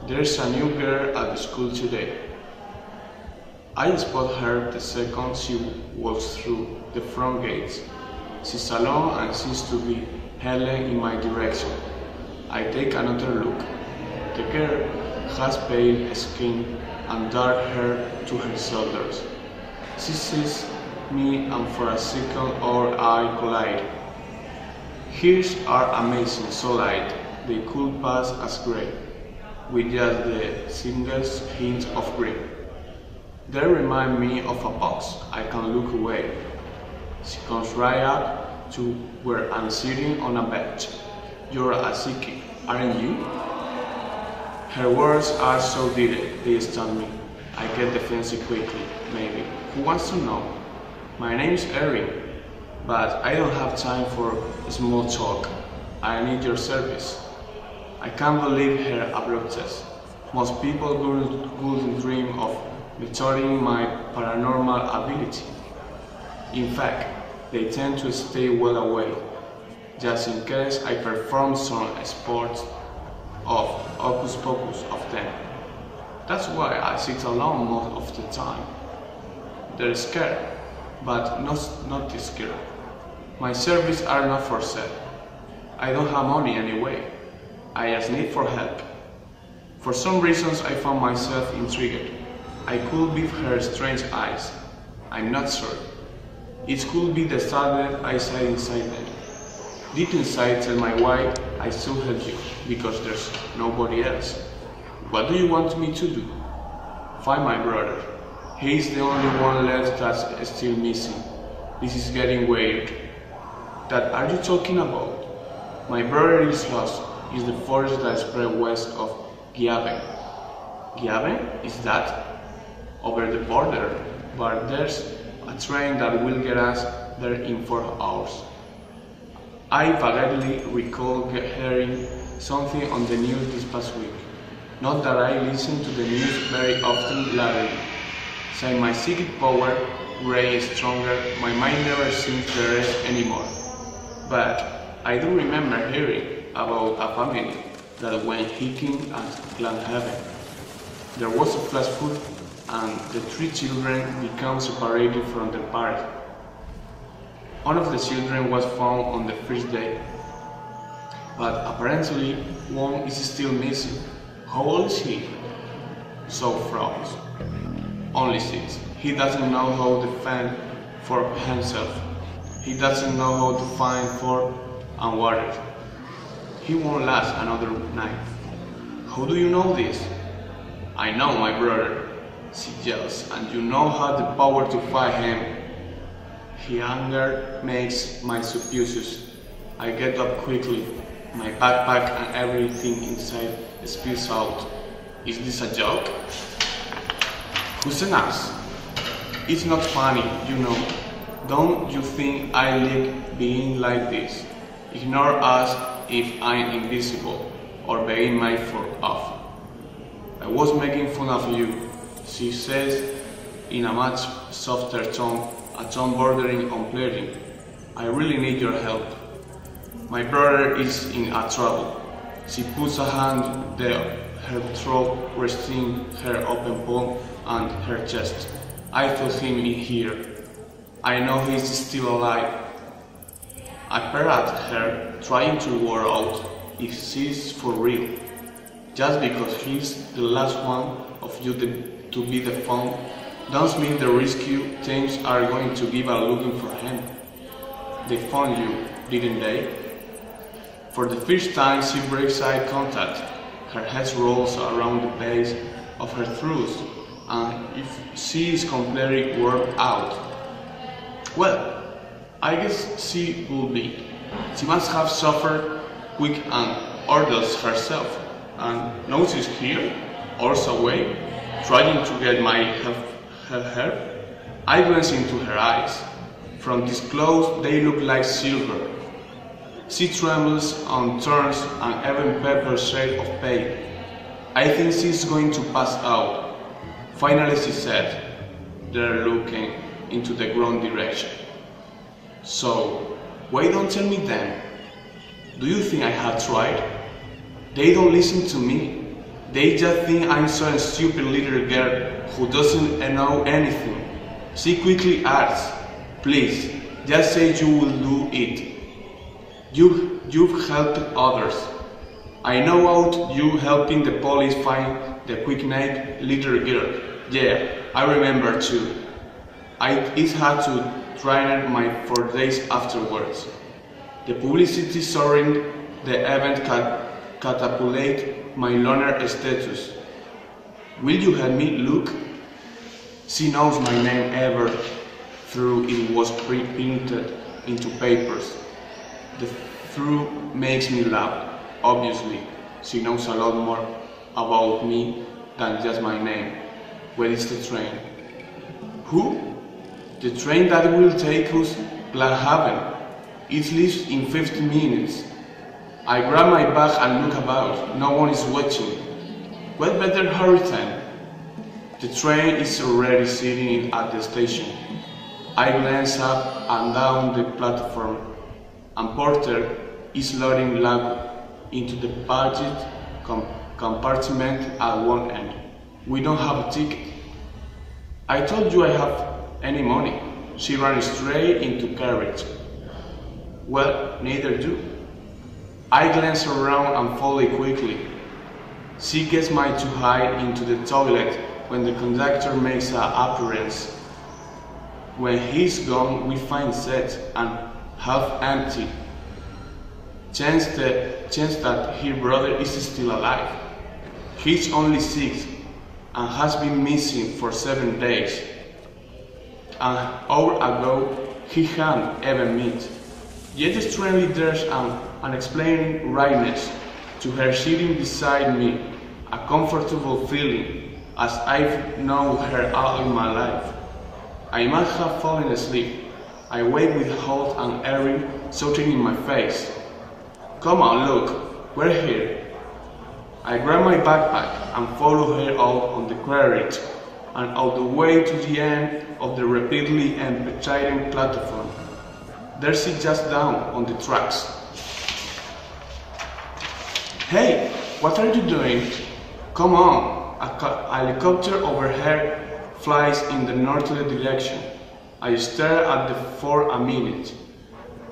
There's a new girl at the school today. I spot her the second she walks through the front gates. She's alone and seems to be heading in my direction. I take another look. The girl has pale skin and dark hair to her shoulders. She sees me and for a second our eyes collide. Hers are amazing, so light they could pass as grey, with just the simplest hint of green. They remind me of a box. I can look away. She comes right up to where I'm sitting on a bench. You're a Siki, aren't you? Her words are so direct, they stun me. I get defensive quickly, maybe. Who wants to know? My name's Erin, but I don't have time for small talk. I need your service. I can't believe her abruptness. Most people wouldn't dream of betraying my paranormal ability. In fact, they tend to stay well away, just in case I perform some sports of hocus pocus of them. That's why I sit alone most of the time. They're scared, but not this girl. My services are not for sale. I don't have money anyway. I just need for help. For some reasons I found myself intrigued. I could be her strange eyes. I'm not sure. It could be the sadness I said inside them. Deep inside tell my wife I still help you, because there's nobody else. What do you want me to do? Find my brother. He's the only one left that's still missing. This is getting weird. That are you talking about? My brother is lost. Is the forest that spread west of Giaben. Giaben? Is that? Over the border, but there's a train that will get us there in 4 hours. I vaguely recall hearing something on the news this past week. Not that I listen to the news very often lately. Since my psychic power grows stronger, my mind never seems to rest anymore. But I do remember hearing about a family that went hiking at Glenhaven. There was a flash flood and the 3 children became separated from their parents. One of the children was found on the first day, but apparently one is still missing. How old is he? So froze. Only 6. He doesn't know how to fend for himself. He doesn't know how to find food and water. He won't last another night. How do you know this? I know my brother, she yells, and you know how the power to fight him. His anger makes my suppuses. I get up quickly. My backpack and everything inside spills out. Is this a joke? Who's an ass? It's not funny, you know. Don't you think I like being like this? Ignore us if I'm invisible or being made fun of. I was making fun of you, she says in a much softer tone, a tone bordering on pleading. I really need your help. My brother is in a trouble. She puts a hand there, her throat resting her open palm and her chest. I feel him in here. I know he's still alive. I peer at her, trying to work out if she's for real. Just because he's the last one of you to be the found, doesn't mean the rescue teams are going to give a looking for him. They found you, didn't they? For the first time she breaks eye contact. Her head rolls around the base of her throat, and if she is completely worn out. Well, I guess she will be. She must have suffered quick and ordeals herself, and now she's here, hours away, trying to get my help. I glance into her eyes. From this close, they look like silver. She trembles and turns an even pepper shade of pale. I think she's going to pass out. Finally she said, they're looking into the ground direction. So, why don't tell me then? Do you think I have tried? They don't listen to me. They just think I'm some stupid little girl who doesn't know anything. She quickly asks, "Please, just say you will do it. You've helped others. I know about you helping the police find the quick-named little girl. Yeah, I remember too. It had to train my 4 days afterwards. The publicity surrounding the event catapulted my learner status. Will you help me, Luke?" She knows my name ever through it was printed into papers. The through makes me laugh. Obviously, she knows a lot more about me than just my name. Where is the train? Who? The train that will take us to Gladhaven. It leaves in 15 minutes. I grab my bag and look about. No one is watching. What better hurry time? The train is already sitting at the station. I glance up and down the platform, and Porter is loading luggage into the budget compartment at one end. We don't have a ticket. I told you I have any money. She ran straight into carriage. Well, neither do. I glance around and follow quickly. She gets my too high into the toilet when the conductor makes an appearance. When he's gone, we find set and half empty. Chance that her brother is still alive. He's only 6 and has been missing for 7 days. An hour ago, he hadn't even met. Yet strangely there's an unexplained rightness to her sitting beside me, a comfortable feeling, as I've known her all my life. I might have fallen asleep. I wake with Holt and Erin shouting in my face. "Come on, look, we're here." I grab my backpack and follow her out on the carriage and all the way to the end of the rapidly emptying platform. There she just down on the tracks. "Hey, what are you doing? Come on." A helicopter overhead flies in the northerly direction. I stare at the for a minute.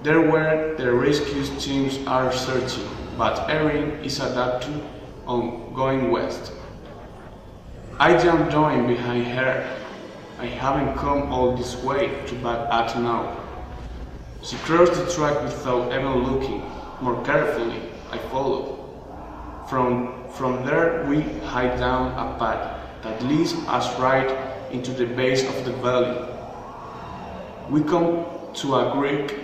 There where the rescue teams are searching, but Erin is adapted on going west. I jump down behind her. I haven't come all this way to back out now. She crossed the track without even looking. More carefully, I follow. From there, we hike down a path that leads us right into the base of the valley. We come to a creek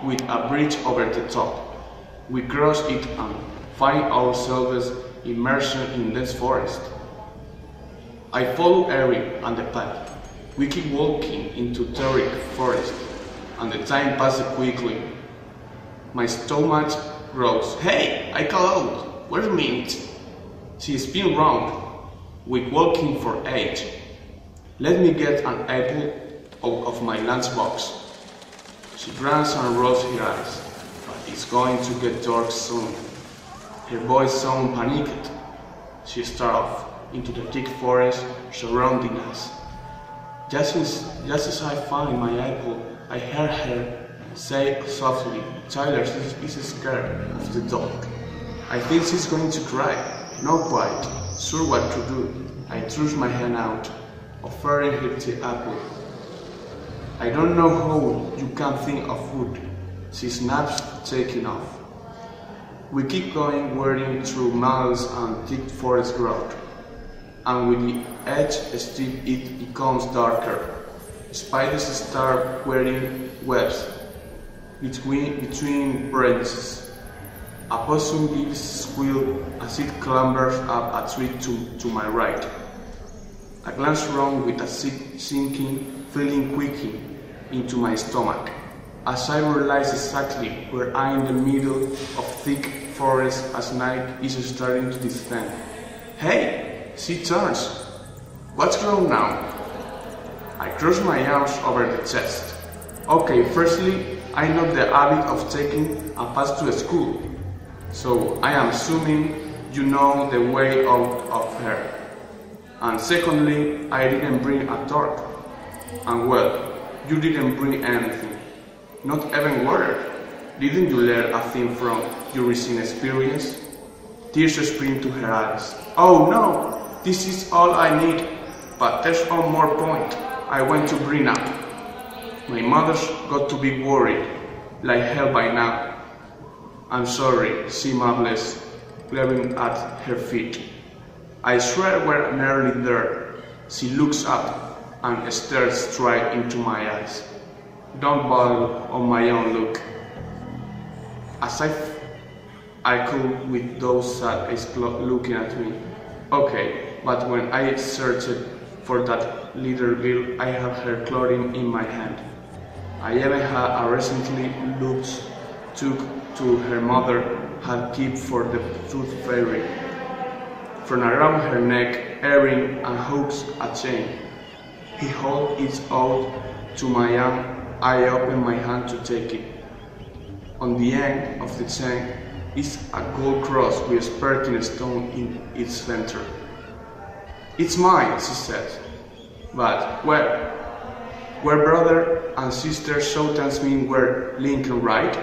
with a bridge over the top. We cross it and find ourselves immersed in dense forest. I follow Erin and the path. We keep walking into terrific forest, and the time passes quickly. My stomach grows. "Hey, I call out, where's Mint?" She spins round. We're walking for age. Let me get an apple out of my lunchbox. She grunts and rolls her eyes, but it's going to get dark soon. Her voice sounds panicked. She starts off into the thick forest surrounding us. Just as I found my apple, I heard her say softly, "Tyler is scared of the dog. I think she's going to cry." Not quite sure what to do. I thrust my hand out, offering her the apple. "I don't know how you can think of food." She snaps, taking off. We keep going, wading through miles and thick forest growth, and with the edge steep, it becomes darker. Spiders start wearing webs between branches. A possum gives a squeal as it clambers up a tree to my right. I glance around with a sinking feeling quickening into my stomach, as I realize exactly where I am in the middle of thick forest as night is starting to descend. "Hey!" She turns. "What's wrong now?" I cross my arms over the chest. "Okay, firstly, I know the habit of taking a bus to school, so I am assuming you know the way out of her. And secondly, I didn't bring a torch. And well, you didn't bring anything. Not even water. Didn't you learn a thing from your recent experience? Tears spring to her eyes. Oh no, this is all I need. But there's one more point I want to bring up. My mother's got to be worried like hell by now. I'm sorry, she mumbles, glaring at her feet. I swear we're nearly there. She looks up and stares straight into my eyes. Don't bother on my own look. As I could with those sad eyes looking at me. Okay, but when I searched for that little girl, I had her clothing in my hand. I even had a recently loose took to her mother had kept for the tooth fairy. From around her neck, earring and hooks a chain. He held it out to my arm. I opened my hand to take it. On the end of the chain is a gold cross with a sparkling stone in its center. It's mine, she said. But where brother and sister so tells me we're Lincoln, right?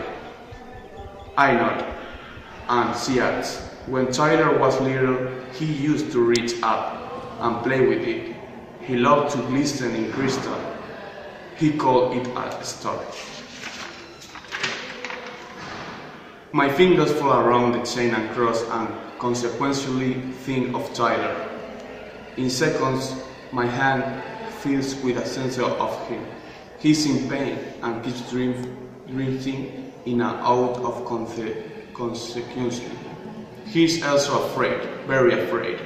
I nod, and she adds, when Tyler was little, he used to reach up and play with it. He loved to glisten in crystal. He called it a star. My fingers fall around the chain and cross and consequently think of Tyler. In seconds, my hand fills with a sense of him. He's in pain and keeps drifting in and out of consequently. He's also afraid, very afraid.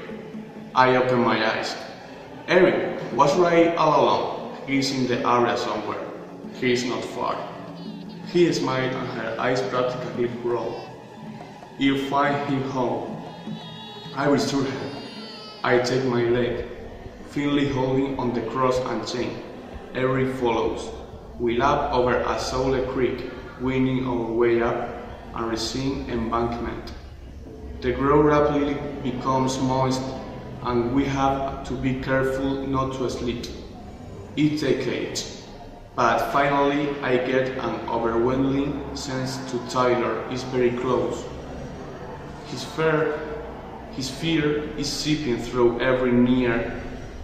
I open my eyes. Erin was right all along. He's in the area somewhere. He's not far. He smiled and her eyes practically rolled. You'll find him home. I restore her. I take my leg, firmly holding on the cross and chain. Erin follows. We lap over a shallow creek, winding our way up a receding embankment. The ground rapidly becomes moist, and we have to be careful not to slip. It takes age, but finally I get an overwhelming sense that Tyler is very close. His fear is seeping through every nerve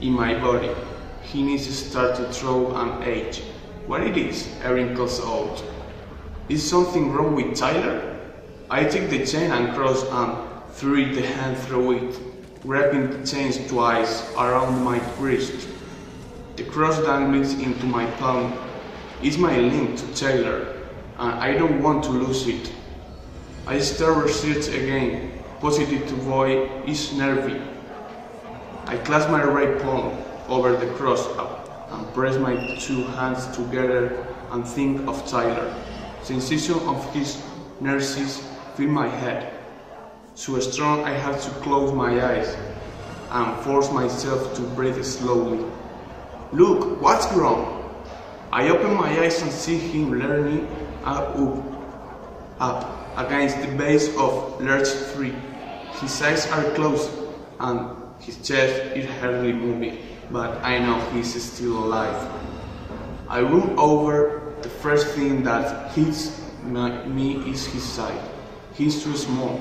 in my body. He needs to start to throw an age. What it is? Erin calls out. Is something wrong with Tyler? I take the chain and cross and thread the hand through it, wrapping the chains twice around my wrist. The cross dangles into my palm. It's my link to Tyler, and I don't want to lose it. I start research again, positive to boy is nervy. I clasp my right palm over the cross up and press my two hands together and think of Tyler. Sensation of his nurses fill my head. So strong I have to close my eyes and force myself to breathe slowly. Look, what's wrong? I open my eyes and see him leaning up against the base of large tree. His eyes are closed and his chest is hardly moving, but I know he's still alive. I run over. The first thing that hits me is his side. He's too small,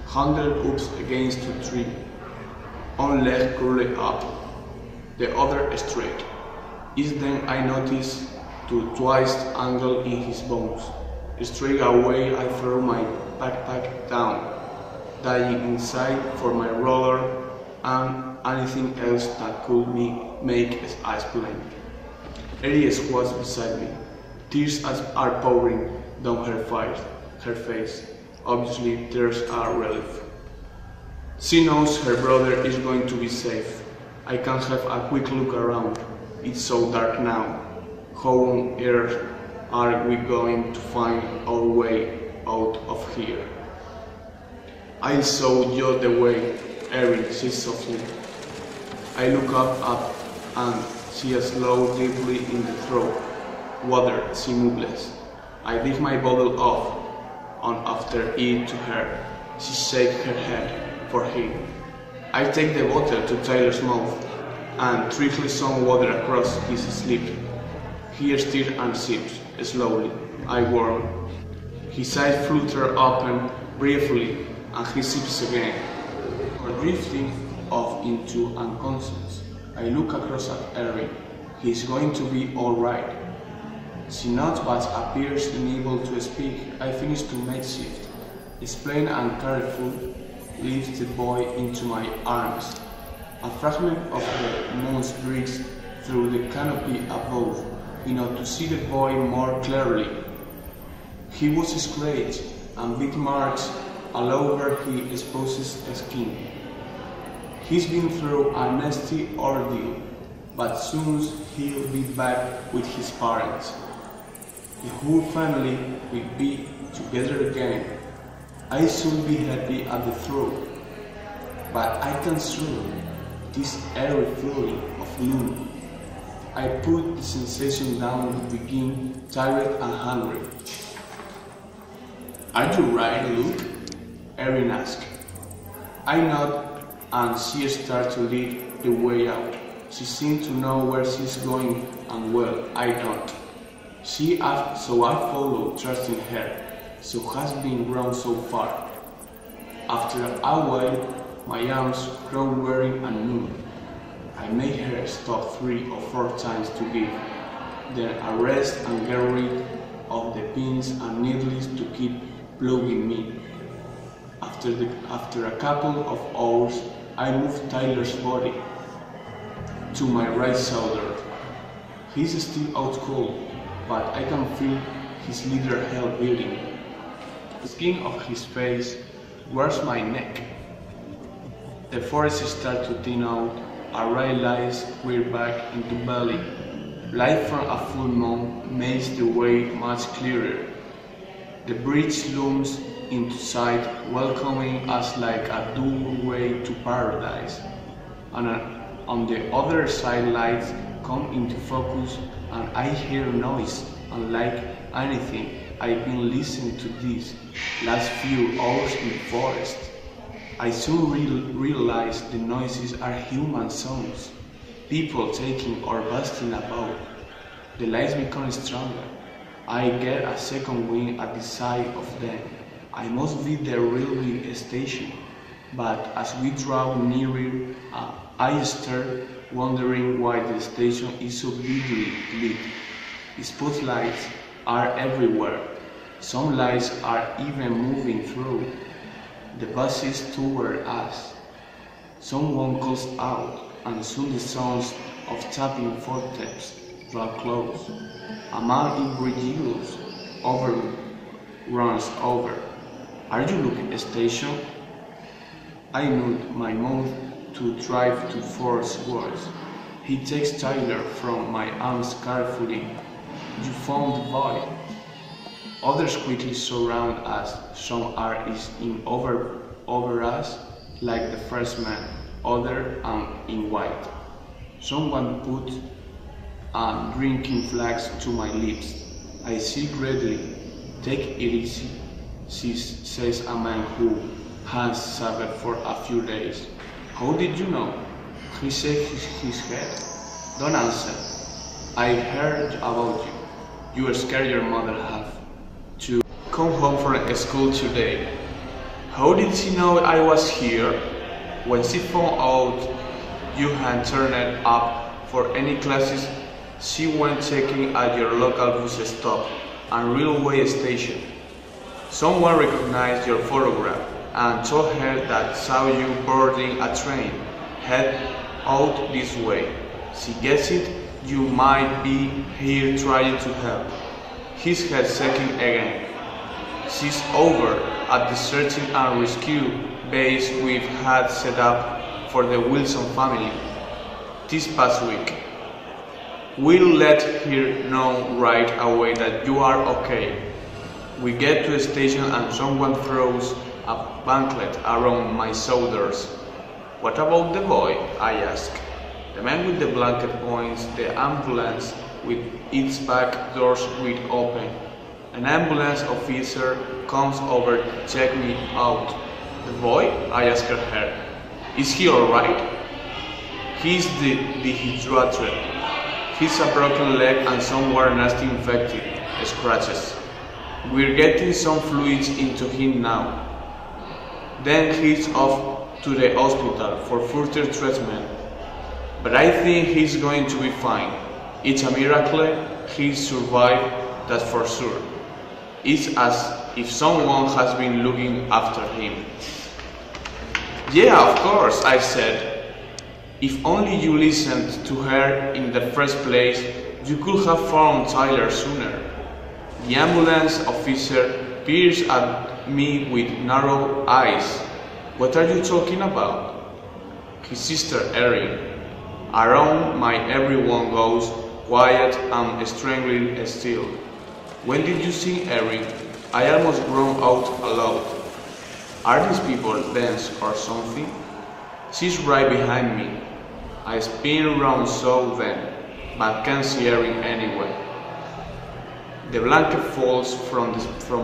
huddled up against the tree. One leg curled up, the other straight. It's then I notice the twisted angle in his bones. Straight away I throw my backpack down, diving inside for my roller and anything else that could make a splint. Erin squats beside me. Tears are pouring down her face. Obviously, there's a relief. She knows her brother is going to be safe. I can have a quick look around. It's so dark now. How on earth are we going to find our way out of here? I'll show you the way, Erin says softly. I look up and she slows deeply in the throat. Water, she mumbles. I lift my bottle off and after it to her. She shakes her head. for him. I take the bottle to Tyler's mouth and trickle some water across his sleeve. He stirs and sips slowly. I warm. His eyes flutter open briefly and he sips again. We're drifting off into unconscious. I look across at Erin. He's going to be all right. She nods but appears unable to speak. I finish to makeshift. Explain and careful, lift the boy into my arms. A fragment of the moon breaks through the canopy above, in order to see the boy more clearly. He was scratched and big marks all over his exposed skin. He's been through a nasty ordeal, but soon he'll be back with his parents. The whole family will be together again. I should be happy at the throat, but I can swallow this airy feeling of noon. I put the sensation down to begin tired and hungry. Are you right, Luke? Erin asked. I nod and she starts to lead the way out. She seems to know where she's going and well, I don't. She asked, so I follow, trusting her. So has been grown so far. After a while, my arms grow weary and numb. I make her stop 3 or 4 times to give, then arrest and get rid of the pins and needles to keep plugging me. After a couple of hours, I move Tyler's body to my right shoulder. He's still out cold, but I can feel his leather hair beating. The skin of his face wears my neck. The forest starts to thin out. Our right lies we're back into valley. Light from a full moon makes the way much clearer. The bridge looms into sight, welcoming us like a doorway to paradise. And on the other side, lights come into focus, and I hear noise unlike anything I've been listening to these last few hours in the forest. I soon realize the noises are human sounds, people taking or busting about. The lights become stronger. I get a second wind at the sight of them. I must be the railway station, but as we draw nearer, I start wondering why the station is so brightly lit. Spotlights are everywhere. Some lights are even moving through the buses toward us. Someone calls out, and soon the sounds of tapping footsteps draw close. A man in bridges over runs over. Are you looking at the station? I nod my mouth to try to force words. He takes Tyler from my arms carefully. You found the boy. Others quickly surround us. Some are in over us, like the first man, others in white. Someone put a drinking flask to my lips. I see greedily. Take it easy, says a man who has suffered for a few days. How did you know? He shakes his head. Don't answer. I heard about you. You are scared your mother have to come home from school today. How did she know I was here? When she found out you had turned up for any classes, she went checking at your local bus stop and railway station. Someone recognized your photograph and told her that saw you boarding a train. Head out this way. She guessed you might be here trying to help. His head shaking again. She's over at the searching and rescue base we've had set up for the Wilson family this past week. We'll let her know right away that you are okay. We get to the station and someone throws a blanket around my shoulders. What about the boy? I ask. The man with the blanket points the ambulance with its back doors wide open. An ambulance officer comes over to check me out. The boy? I asked her. Is he alright? He's dehydrated. He's a broken leg and somewhere nasty infected, scratches. We're getting some fluids into him now. Then he's off to the hospital for further treatment. But I think he's going to be fine. It's a miracle he survived, that's for sure. It's as if someone has been looking after him. Yeah, of course, I said. If only you listened to her in the first place, you could have found Tyler sooner. The ambulance officer peers at me with narrow eyes. What are you talking about? His sister Erin. Around my everyone goes quiet and strangely still. When did you see Erin? I almost groaned out aloud. Are these people dense or something? She's right behind me. I spin around so then, but can't see Erin anyway. The blanket falls from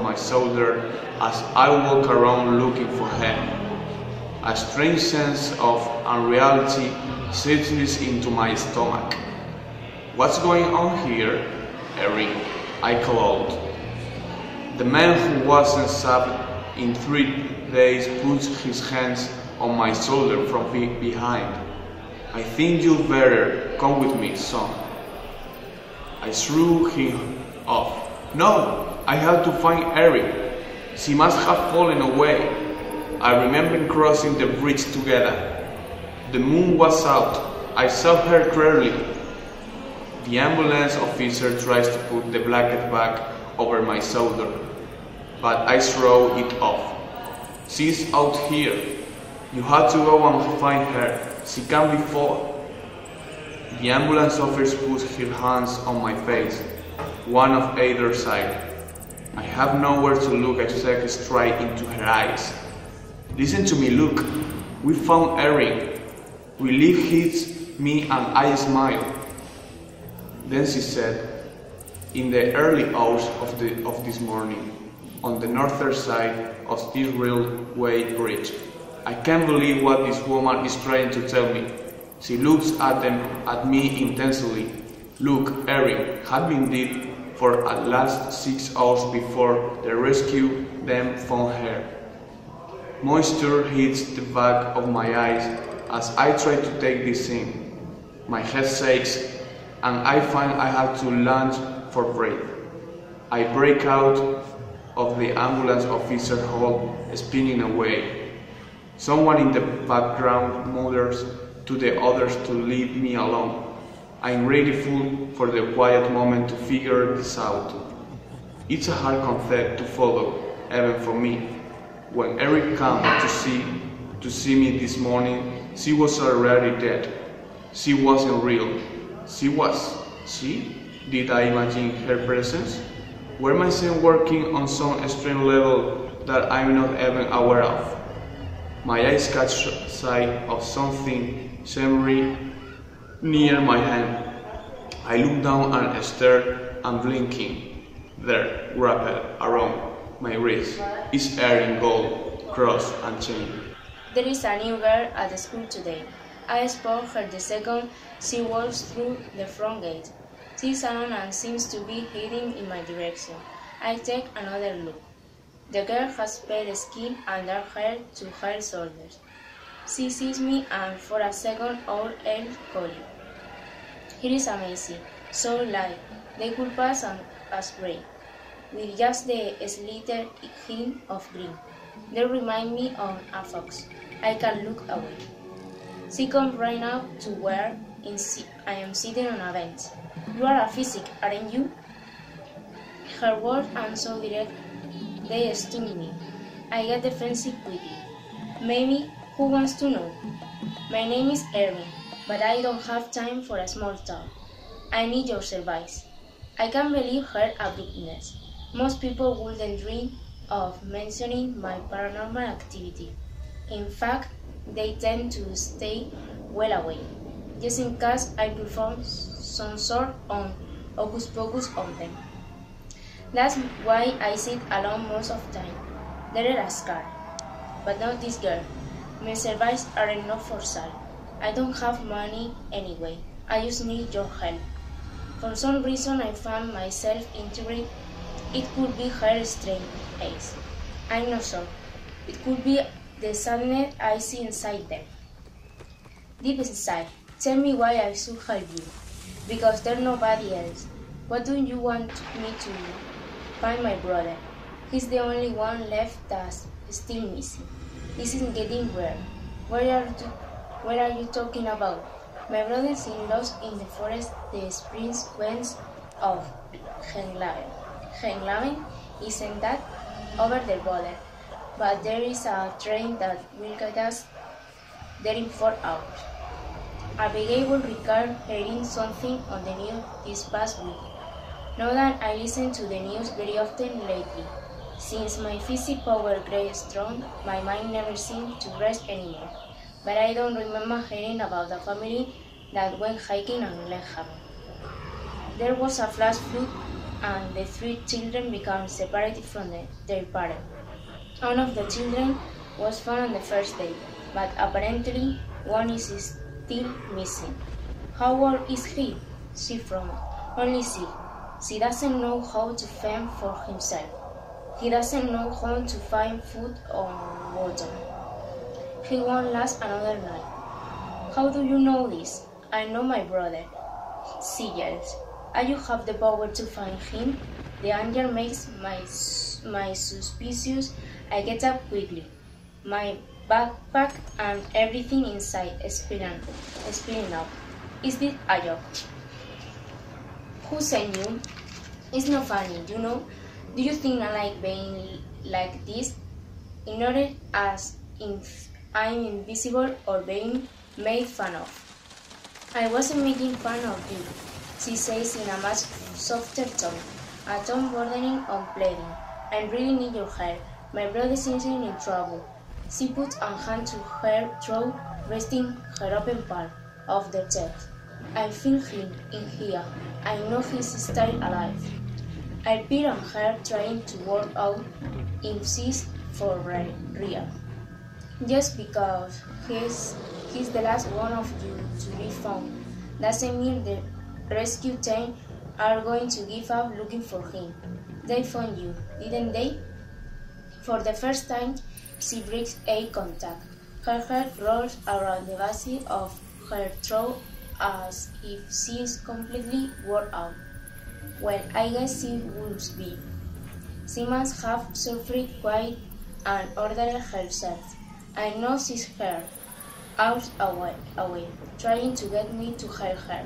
my shoulder as I walk around looking for her. A strange sense of unreality settles into my stomach. What's going on here, Erin? I called. The man who wasn't stabbed in 3 days puts his hands on my shoulder from behind. I think you'd better come with me, son. I threw him off. No, I had to find Erin. She must have fallen away. I remember crossing the bridge together. The moon was out. I saw her clearly. The ambulance officer tries to put the blanket back over my shoulder, but I throw it off. She's out here. You had to go and find her. She can't be far. The ambulance officer puts her hands on my face, one of either side. I have nowhere to look except straight into her eyes. Listen to me, look. We found Erin. Relief hits me and I smile. Then she said, in the early hours of this morning, on the northern side of this railway bridge. I can't believe what this woman is trying to tell me. She looks at me intensely. Look, Erin had been dead for at least 6 hours before the rescue them found her. Moisture hits the back of my eyes as I try to take this in. My head shakes and I find I have to lunge for breath. I break out of the ambulance officer hall, spinning away. Someone in the background mutters to the others to leave me alone. I'm grateful for the quiet moment to figure this out. It's a hard concept to follow, even for me. When Erin came to see me this morning, she was already dead. She wasn't real. She was. She? Did I imagine her presence? Were my senses working on some strange level that I'm not even aware of? My eyes catch sight of something shimmering near my hand. I look down and stare, and blinking. There, wrapped around my wrist, is Erin gold, cross and chain. There is a new girl at the school today. I spot her the second she walks through the front gate. She's alone and seems to be heading in my direction. I take another look. The girl has pale skin and dark hair to her shoulders. She sees me and for a second our air color. It is amazing, so light, they could pass as gray, with just the slighter hint of green. They remind me of a fox. I can look away. She comes right now to where I am sitting on a bench. You are a physic, aren't you? Her words are so direct, they stung me. I get defensive quickly. Maybe, who wants to know? My name is Erin, but I don't have time for a small talk. I need your advice. I can't believe her abruptness. Most people wouldn't dream of mentioning my paranormal activity. In fact, they tend to stay well away, just in case I perform some sort of hocus pocus on them. That's why I sit alone most of the time. There is a scar. but not this girl. My services are not for sale. I don't have money anyway. I just need your help. For some reason I found myself intrigued. It could be her strange eyes. I'm not sure. It could be the sadness I see inside them. Deep inside, tell me why I should help you. Because there's nobody else. What do you want me to do? Find my brother. He's the only one left that's still missing. This is getting weird. Where are you talking about? My brother's lost in the forest, the springs west of Henglaven. Henglaven isn't that over the border, but there is a train that will get us there in 4 hours. Abigail will recall hearing something on the news this past week. Now that I listen to the news very often lately, since my physical power grew strong, my mind never seemed to rest anymore. But I don't remember hearing about a family that went hiking on Glenhaven. There was a flash flood, and the 3 children became separated from their parents. One of the children was found on the first day, but apparently one is still missing. How old is he? She from only 6. She doesn't know how to fend for himself. He doesn't know how to find food or water. He won't last another night. How do you know this? I know my brother. She yells. You have the power to find him. The anger makes my suspicious. I get up quickly. My backpack and everything inside spinning up. Is this a joke? Who sent you? It's not funny, you know. Do you think I like being like this? Ignored as if I'm invisible or being made fun of. I wasn't making fun of you, she says in a much softer tone, a tone bordering on pleading. I really need your help. My brother seems in trouble. She puts a hand to her throat, resting her open palm of the chest. I feel him in here. I know he's still alive. I peer on her, trying to work out if she's for real. Just because he's the last one of you to be found doesn't mean the rescue team are going to give up looking for him. They found you, didn't they? For the first time, she breaks eye contact. Her head rolls around the base of her throat as if she is completely worn out. Well, I guess she would be. She must have suffered quite and ordered herself. I know she's her, out away, trying to get me to help her.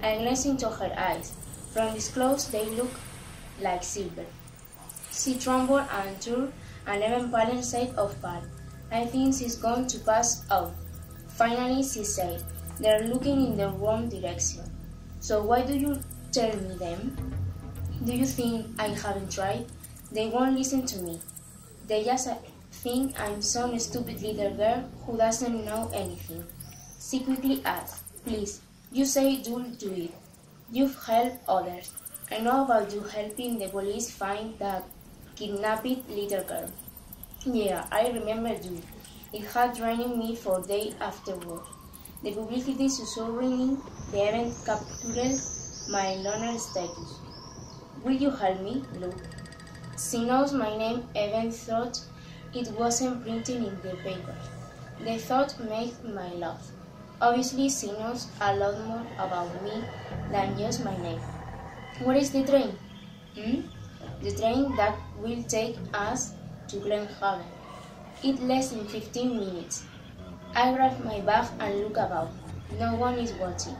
I glance into her eyes. From this close, they look like silver. She trembled and threw an even paler shade of pale. I think she's going to pass out. Finally, she said, they're looking in the wrong direction. So why do you tell me them? Do you think I haven't tried? They won't listen to me. They just think I'm some stupid little girl who doesn't know anything. She quickly asked, please, you say you'll do it. You've helped others. I know about you helping the police find that kidnapped little girl. Yeah, I remember you. It had drained me for days afterward. The publicity surrounding the event captured my loner status. Will you help me? Look. She knows my name even thought it wasn't printed in the papers. The thought made my laugh. Obviously, she knows a lot more about me than just my name. Where is the train? The train that will take us to Glenhaven. It's less than 15 minutes. I grab my bag and look about. No one is watching,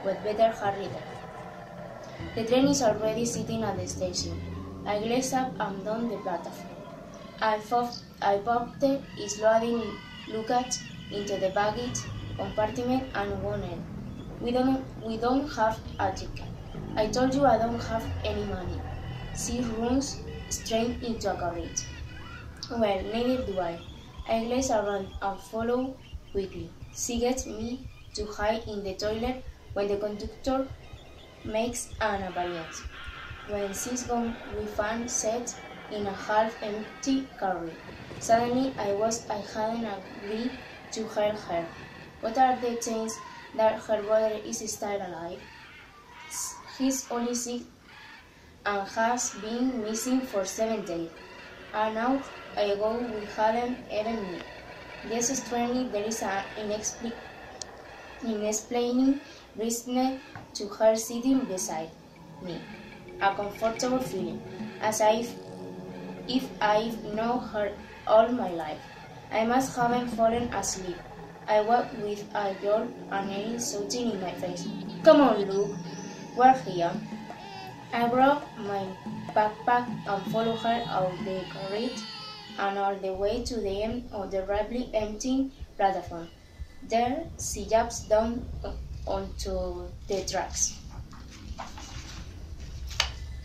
but better hurry there. The train is already sitting at the station. I glaze up and down the platform. I popped its loading luggage into the baggage compartment and went in. We don't have a ticket. I told you I don't have any money. She runs straight into a carriage. Well, neither do I. I glaze around and follow quickly. She gets me to hide in the toilet when the conductor makes an appearance. When she's gone, we find set in a half-empty carriage. Suddenly I hadn't agreed to help her. What are the chances that her brother is still alive? He's only 6 and has been missing for 7 days. An hour ago we hadn't even met. Yes, strangely there is an inexplaining reason to her sitting beside me. A comfortable feeling, as if I've known her all my life. I must haven't fallen asleep. I walked with a yawn and Erin shouting in my face. Come on, Luke, we're here. I brought my backpack and followed her out the carriage and all the way to the end of the rapidly emptying platform. There, she jumps down onto the tracks.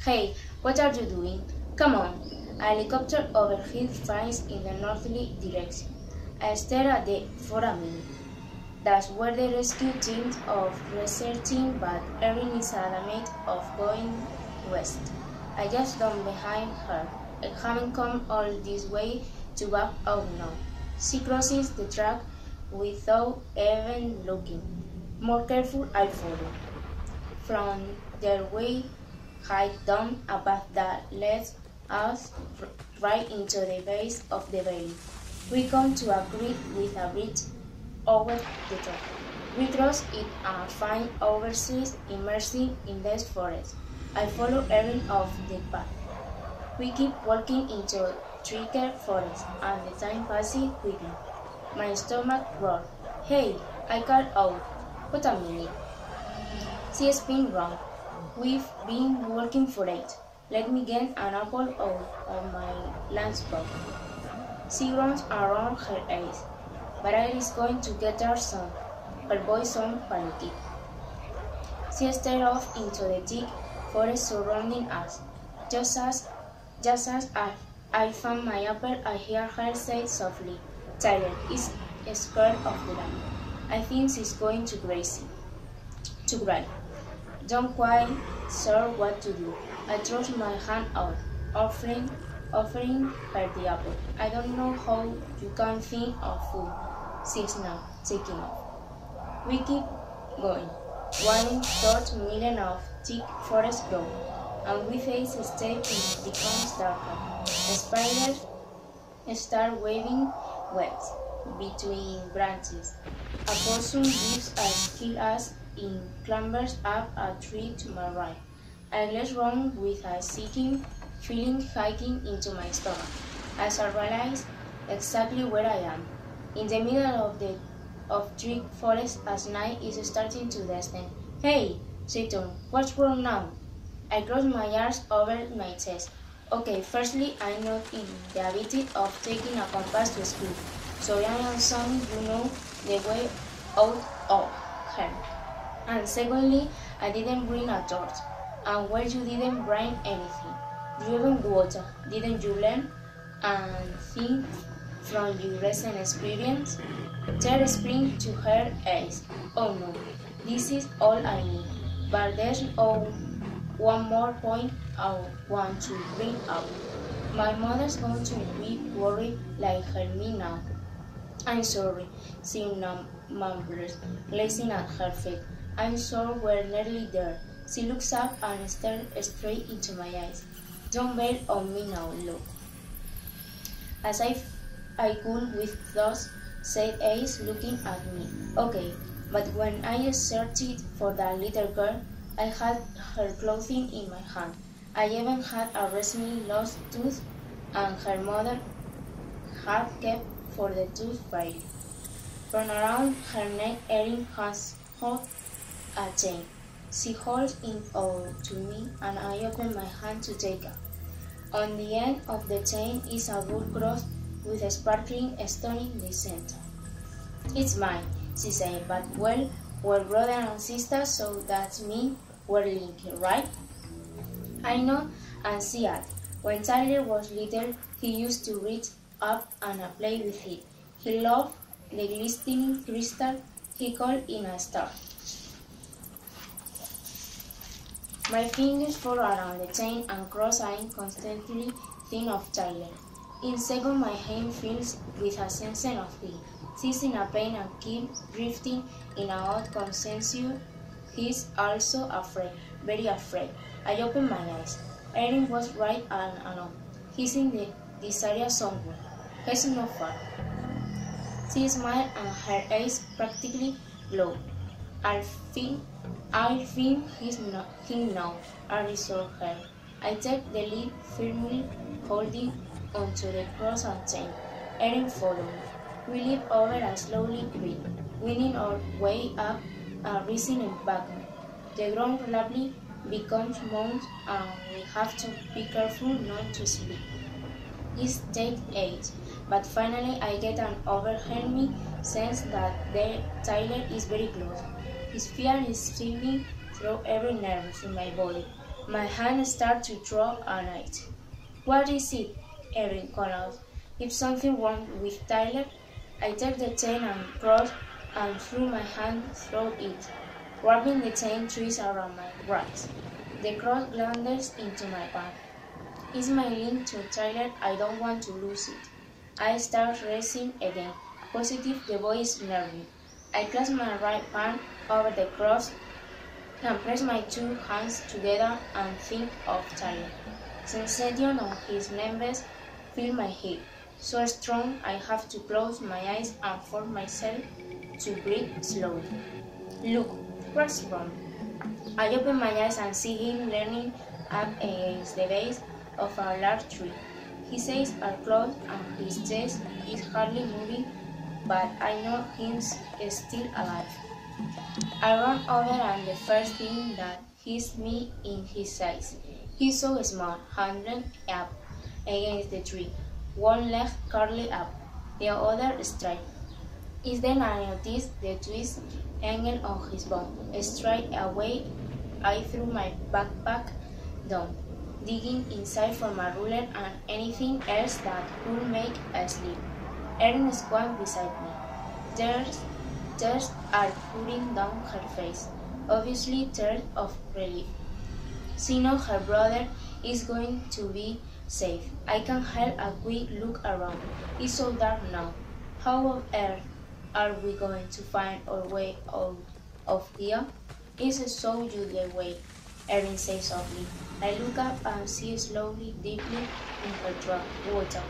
Hey, what are you doing? Come on. A helicopter overhead flies in the northerly direction. I stare at it for a minute. That's where the rescue team of researching, but Erin is adamant of going west. I just run behind her. I haven't come all this way to back out now. She crosses the track without even looking. More careful, I follow. From there we hike down a path that leads us right into the base of the valley. We come to a creek with a bridge over the top. We cross it and find ourselves immersed in dense forest. I follow Erin off the path. We keep walking into thicker forest, and the time passes quickly. My stomach roars. Hey, I call out. Wait a minute. She spins round. We've been walking for 8. Let me get an apple out of my lunchbox. She runs around her eyes, but I is going to get her some. Her voice sounds panicky. She stares off into the thick forest surrounding us. Just as I found my apple, I hear her say softly, Tyler is scared of the lamb. I think she's going to cry. Don't quite sure what to do. I thrust my hand out, offering her the apple. I don't know how you can think of food, she's now taking off. We keep going, walking towards millions of thick forest growth, and we face a step it becomes darker. The spiders start weaving webs between branches. A possum gives us kill us in clambers up a tree to my right. I glance round with a sinking feeling hiking into my stomach as I realize exactly where I am. In the middle of thick forest as night is starting to descend. Hey, Satan, what's wrong now? I cross my arms over my chest. Okay, firstly, I'm not in the habit of taking a compass to school, so I am assuming you know the way out of here. And secondly, I didn't bring a torch, and where you didn't bring anything. Driven water, didn't you learn? And think from your recent experience? Tears spring to her eyes. Oh no, this is all I need. But there's one more point I want to bring up. My mother's going to be worried like her me now. I'm sorry, she mumbles, gazing at her feet. I'm sure we're nearly there. She looks up and stares straight into my eyes. Don't bail on me now, look. As I could with those said eyes looking at me. Okay, but when I searched for that little girl, I had her clothing in my hand. I even had a recently lost tooth, and her mother had kept for the tooth fairy. From around her neck, Erin has held a chain. She holds it out to me, and I open my hand to take it. On the end of the chain is a gold cross with a sparkling stone in the center. It's mine, she said, but well, we're brother and sister, so that means we're linked, right? I know, and see it. When Tyler was little, he used to reach up and play with it. He loved the glistening crystal he called in a star. My fingers fall around the chain and cross-eyed, constantly think of Tyler. In second, my hand fills with a sense of he. He's in a pain and keeps drifting in an odd consensus. He's also afraid, very afraid. I open my eyes. Erin was right and alone. He's in this area somewhere. He's not far. She smiled and her eyes practically glowed. I think he's not him now. I resolve her. I take the lead firmly, holding onto the cross and chain. Erin followed. We leap over a slowly creek, winding our way up a rising embankment. The ground rapidly becomes mounds and we have to be careful not to slip. It takes 8, but finally I get an overwhelming sense that Tyler is very close. His fear is feeling through every nerve in my body. My hands start to draw a knife. What is it? Erin called out. If something wrong with Tyler, I take the chain and cross and threw my hand through it, wrapping the chain trees around my wrist. The cross glances into my palm. It's my link to Tyler. I don't want to lose it. I start racing again. Positive, the boy is nervous. I clasp my right palm over the cross and press my two hands together and think of Tyler. Sensation on his members fill my head. So strong I have to close my eyes and force myself to breathe slowly. Look, what's wrong? I open my eyes and see him leaning up against the base of a large tree. His eyes are closed and his chest is hardly moving, but I know he's still alive. I run over and the first thing that hits me in his eyes. He's so small, huddled up against the tree, one leg curled up, the other straight. It's then I notice the twist angle on his bone. Straight away, I threw my backpack down, digging inside for my ruler and anything else that could make a slip. Erin squatted beside me. Tears are pouring down her face, obviously tears of relief. She knows her brother is going to be safe. I can't help a quick look around. It's so dark now. How on earth are we going to find our way out of here? It's so you the way, Erin says softly. I look up and see slowly, deeply in her throat, water.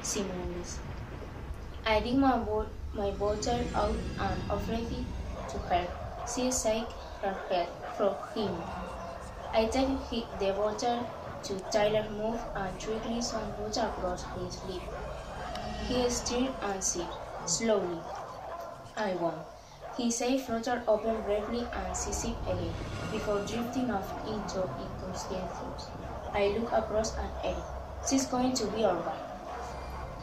She moves. I dig my bottle out and offer it to her. She shakes her head from him. I take the bottle to Tyler's mouth and trickle some water across his lip. He stirred and sipped, slowly. I won't. His eyes fluttered open briefly and she sipped again, before drifting off into inconsciousness. I look across at Erin. She's going to be alright.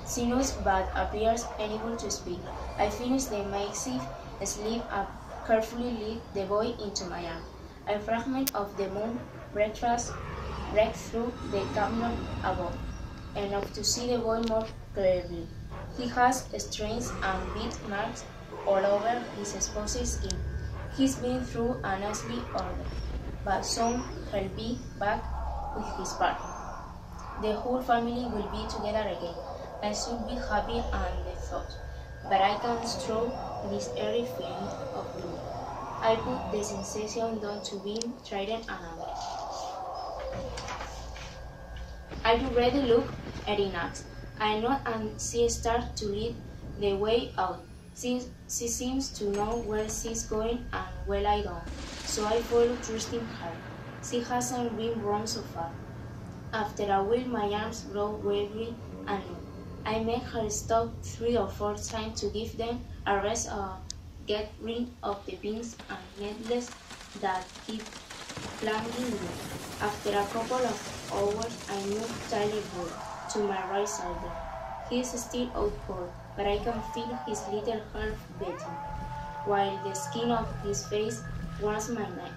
She knows but appears unable to speak. I finish the makeshift sleeve up, carefully lead the boy into my arm. A fragment of the moon breaks through the canyon above, enough to see the boy more clearly. He has stains and bead marks all over his exposed skin. He's been through a nasty ordeal, but soon he'll be back with his party. The whole family will be together again. I should be happy and the thought, but I can't stroke this eerie feeling of gloom. I put the sensation down to being trident and awake. Are you ready, Luke? Erin asked. I nod and she starts to lead the way out. She seems to know where she's going and well I don't, so I follow trusting her. She hasn't been wrong so far. After a while my arms grow weary and numb. I make her stop 3 or 4 times to give them a rest or get rid of the pins and needles that keep clanging me. After a couple of hours I move Tyler Wood to my right shoulder. He is still out cold, but I can feel his little heart beating, while the skin of his face warms my neck.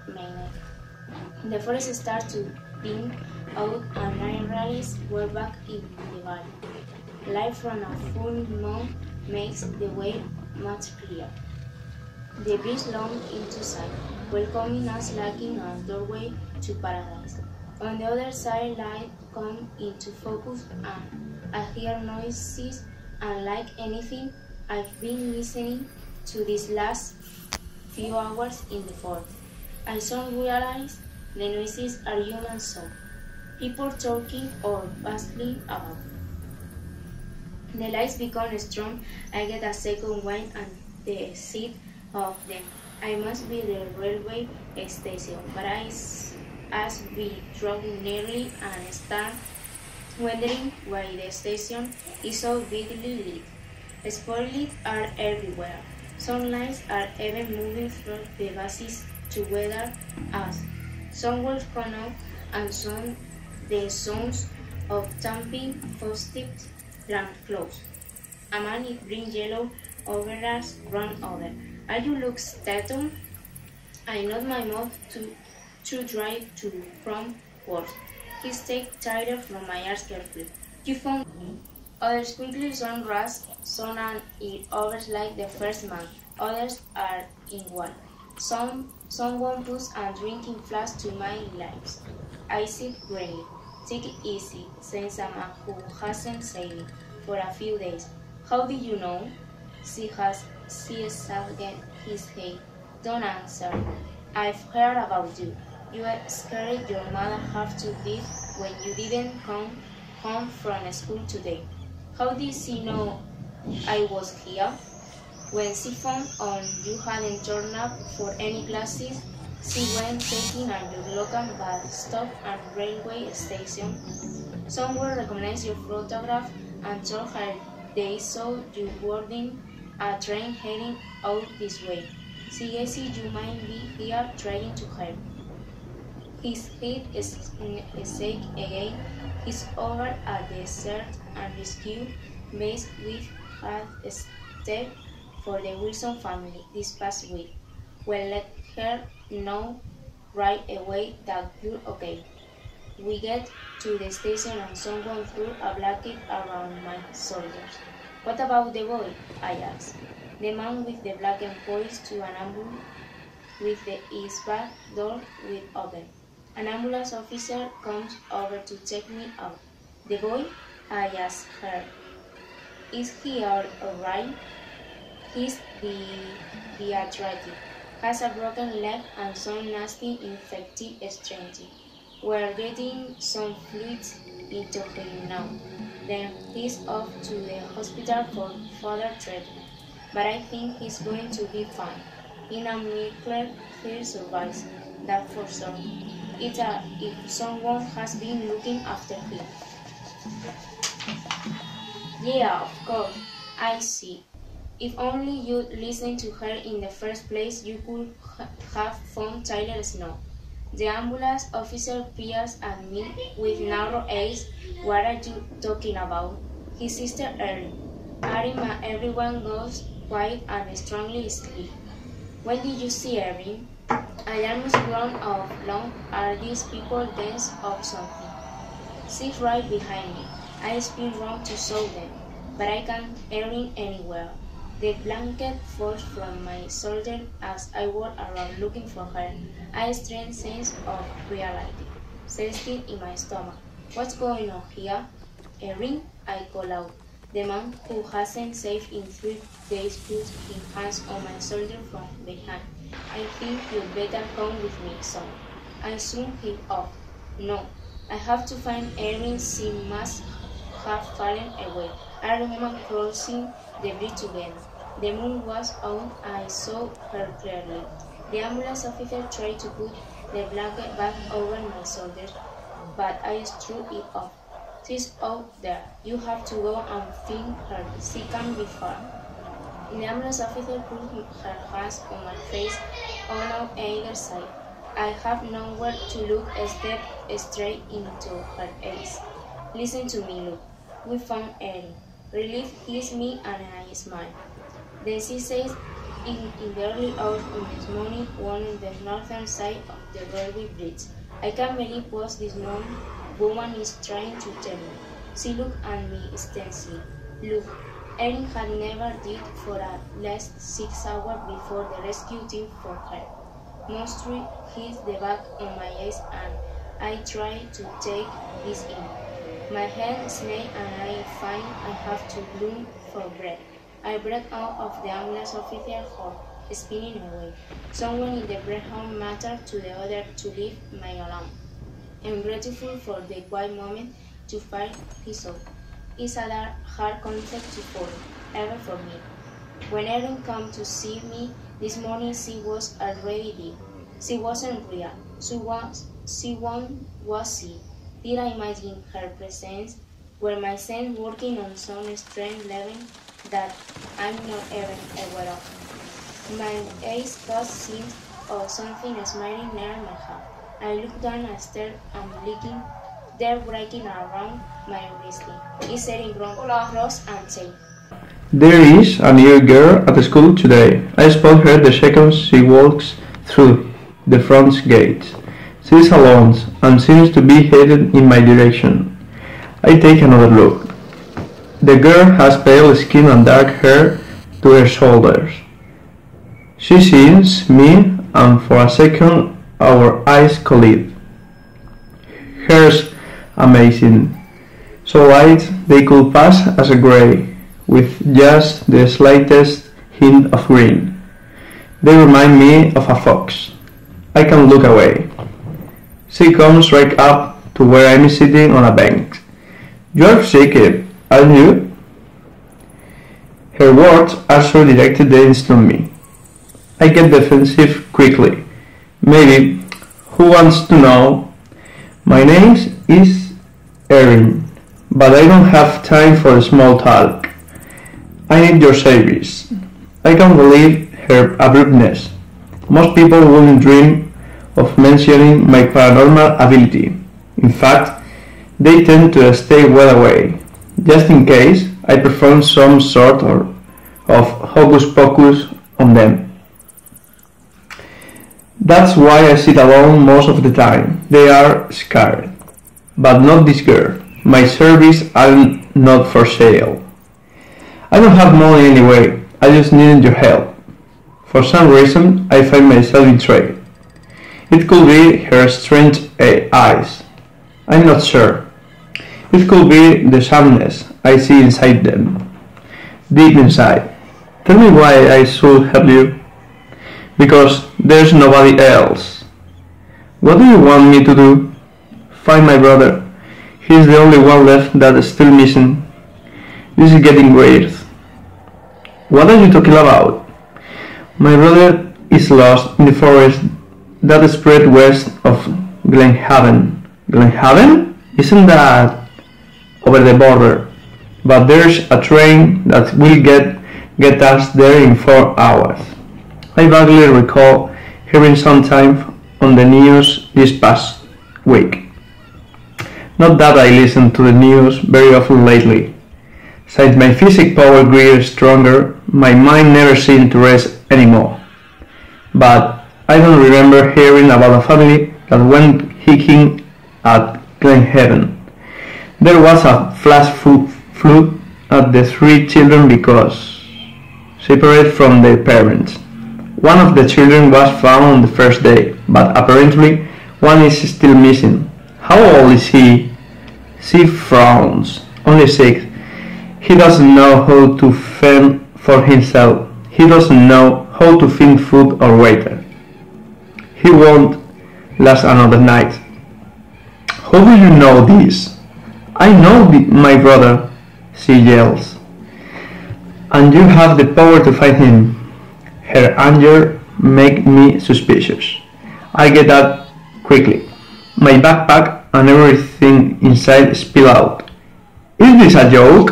The forest starts to thin out and I realize we're back in the valley. Light from a full moon makes the way much clearer. The beach long into sight, welcoming us like in a doorway to paradise. On the other side, light comes into focus and I hear noises, and like anything, I've been listening to these last few hours in the fort. I soon realize the noises are human sound, people talking or bustling about. The lights become strong, I get a second wind and the seat of them. I must be the railway station, but as we drove nearly and start wondering why the station is so brightly lit. Spotlights are everywhere. Some lights are even moving through the buses to weather us. Some will come out and the sounds of thumping footsteps run close. A man in green yellow overalls run over. Are you Luke Staton? I nod my mouth to drive to from work. His take tighter from my arms carefully. You found me. Others quickly some rust, some are in others like the first man. Others are in one. Someone puts a drinking flask to my lips. I sip gravely. Take it easy, says a man who hasn't sailed for a few days. How did you know? She sagged his head. Don't answer. I've heard about you. You were scared your mother had to leave when you didn't come home from school today. How did she know I was here? When she found on you hadn't turned up for any classes, she went taking a your local bus stop and railway station. Someone recognized your photograph and told her they saw you boarding a train heading out this way. She guessed you might be here trying to help. His head is shake again. He's over at the search and rescue base we had stayed for the Wilson family this past week. Well, let her know right away that you're okay. We get to the station and someone threw a blanket around my shoulders. What about the boy? I asked. The man with the blanket points to an ambulance with his back door open. An ambulance officer comes over to check me out. The boy? I asked her. Is he all right? He's pediatric, has a broken leg and some nasty infected extremity. We're getting some fluids into him now. Then he's off to the hospital for further treatment. But I think he's going to be fine. In a miracle, he survives, that for sure. It's if someone has been looking after him. Yeah, of course, I see. If only you'd listened to her in the first place, you could have found Tyler Snow. The ambulance officer peers at me with narrow eyes. What are you talking about? His sister Erin. Arima, everyone goes quiet and strongly asleep. When did you see Erin? I almost grown of long. Are these people dense or something? She's right behind me. I spin round to show them, but I can't Erin anywhere. The blanket falls from my shoulder as I walk around looking for her. I strange sense of reality, sensing in my stomach. What's going on here? Erin, I call out. The man who hasn't saved in 3 days puts his hands on my shoulder from behind. I think you'd better come with me, son. I soon hit off. No, I have to find Erin. She must have fallen away. I remember crossing the bridge together. The moon was out. I saw her clearly. The ambulance officer tried to put the blanket back over my shoulders, but I threw it off. She's out there. You have to go and find her. She can't be far. The ambulance officer put her hands on my face on either side. I have nowhere to look except straight into her eyes. Listen to me, Luke. We found Erin. Relief hits me and I smile. Then she says, in the early hours of this morning, one on the northern side of the railway bridge. I can't believe what this woman is trying to tell me. She looked at me intensely. Look, Erin had never did for at least 6 hours before the rescue team found her. Monstrous hit the back of my eyes and I try to take this in. My head snakes and I find I have to look for breath. I break out of the ambulance officer hall, spinning away. Someone in the breath home mattered to the other to leave my alarm. I'm grateful for the quiet moment to find peace out. It's a hard concept to follow, even for me. When Erin came to see me this morning, she was already dead. She wasn't real. She was she? Did I imagine her presence? Were my sense working on some strange level that I'm not even aware of? My eyes caught scenes of something smiling near my heart. I looked down and stared and blinking. They're breaking around my wrist. It's setting cross and chain. There is a new girl at the school today. I spot her the second she walks through the front gate. She is alone and seems to be headed in my direction. I take another look. The girl has pale skin and dark hair to her shoulders. She sees me and for a second our eyes collide. Hair's amazing, so light they could pass as a grey, with just the slightest hint of green. They remind me of a fox. I can look away. She comes right up to where I'm sitting on a bench. "You're sick, aren't you?" Her words are so directed they stun me. I get defensive quickly. Maybe. Who wants to know? My name is Erin, but I don't have time for small talk. I need your service. I can't believe her abruptness. Most people wouldn't dream of mentioning my paranormal ability. In fact, they tend to stay well away, just in case I perform some sort of hocus pocus on them. That's why I sit alone most of the time. They are scared. But not this girl. My services are not for sale. I don't have money anyway. I just needed your help. For some reason, I find myself intrigued. It could be her strange eyes. I'm not sure. It could be the sadness I see inside them. Deep inside. Tell me why I should help you. Because there's nobody else. What do you want me to do? Find my brother. He's the only one left that is still missing. This is getting weird. What are you talking about? My brother is lost in the forest that spread west of Glenhaven. Glenhaven? Isn't that over the border? But there's a train that will get us there in 4 hours. I vaguely recall hearing sometime on the news this past week. Not that I listen to the news very often lately. Since my physical power grew stronger, my mind never seemed to rest anymore. But I don't remember hearing about a family that went hiking at Glenhaven. There was a flash flood at the 3 children because separated from their parents. One of the children was found on the first day, but apparently one is still missing. How old is he? She frowns. Only 6. He doesn't know how to fend for himself. He doesn't know how to find food or water. He won't last another night. How do you know this? I know my brother, she yells. And you have the power to find him. Her anger makes me suspicious. I get up quickly. My backpack and everything inside spill out. Is this a joke?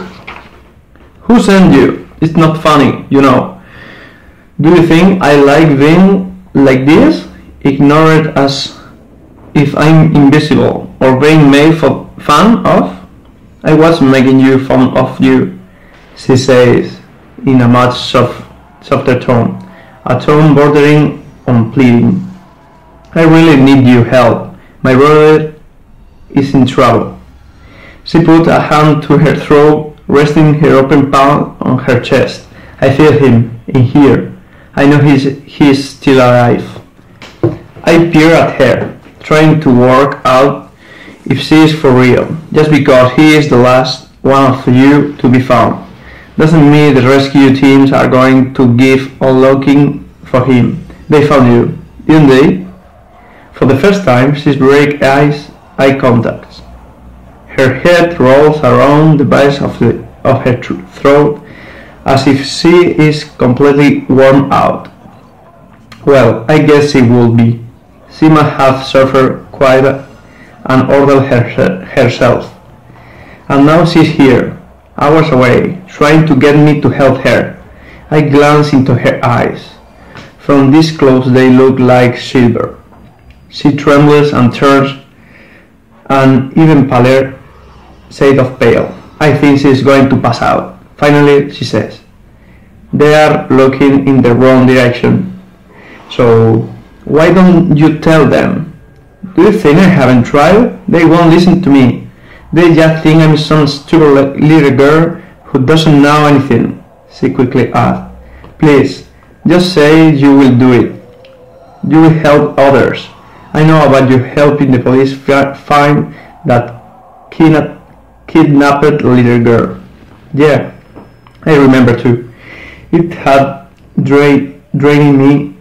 Who sent you? It's not funny, you know. Do you think I like being like this? Ignored as if I'm invisible or being made fun of? I was making fun of you, she says in a much softer tone, a tone bordering on pleading. I really need your help. My brother is in trouble. She put a hand to her throat, resting her open palm on her chest. I feel him in here. I know he's still alive. I peer at her. trying to work out if she is for real. Just because he is the last one of you to be found doesn't mean the rescue teams are going to give on looking for him. They found you, didn't they? For the first time, she breaks eye contact. Her head rolls around the base of her throat as if she is completely worn out. Well, I guess she will be. She must have suffered quite an ordeal herself. And now she's here, hours away, trying to get me to help her. I glance into her eyes. From this close they look like silver. She trembles and turns an even paler shade of pale. I think she is going to pass out. Finally, she says, "They are looking in the wrong direction. So, why don't you tell them? Do you think I haven't tried? They won't listen to me. They just think I'm some stupid little girl who doesn't know anything," she quickly adds. "Please, just say you will do it. You will help others. I know about you helping the police find that kidnapped little girl." Yeah, I remember too. It had draining me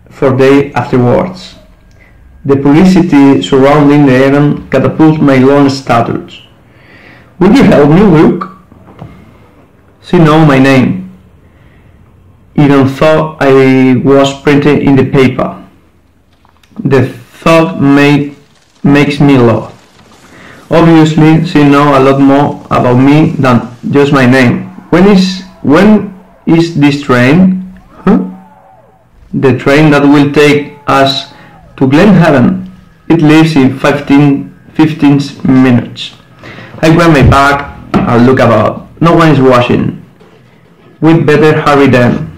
for days afterwards. The publicity surrounding the event catapulted my loan status. "Would you help me, Luke?" She knew my name, even though I was printed in the paper. The thought makes me laugh. Obviously, she knows a lot more about me than just my name. When is this train? Huh? The train that will take us to Glenhaven. It leaves in 15 minutes. I grab my bag and look about. No one is watching. We'd better hurry then.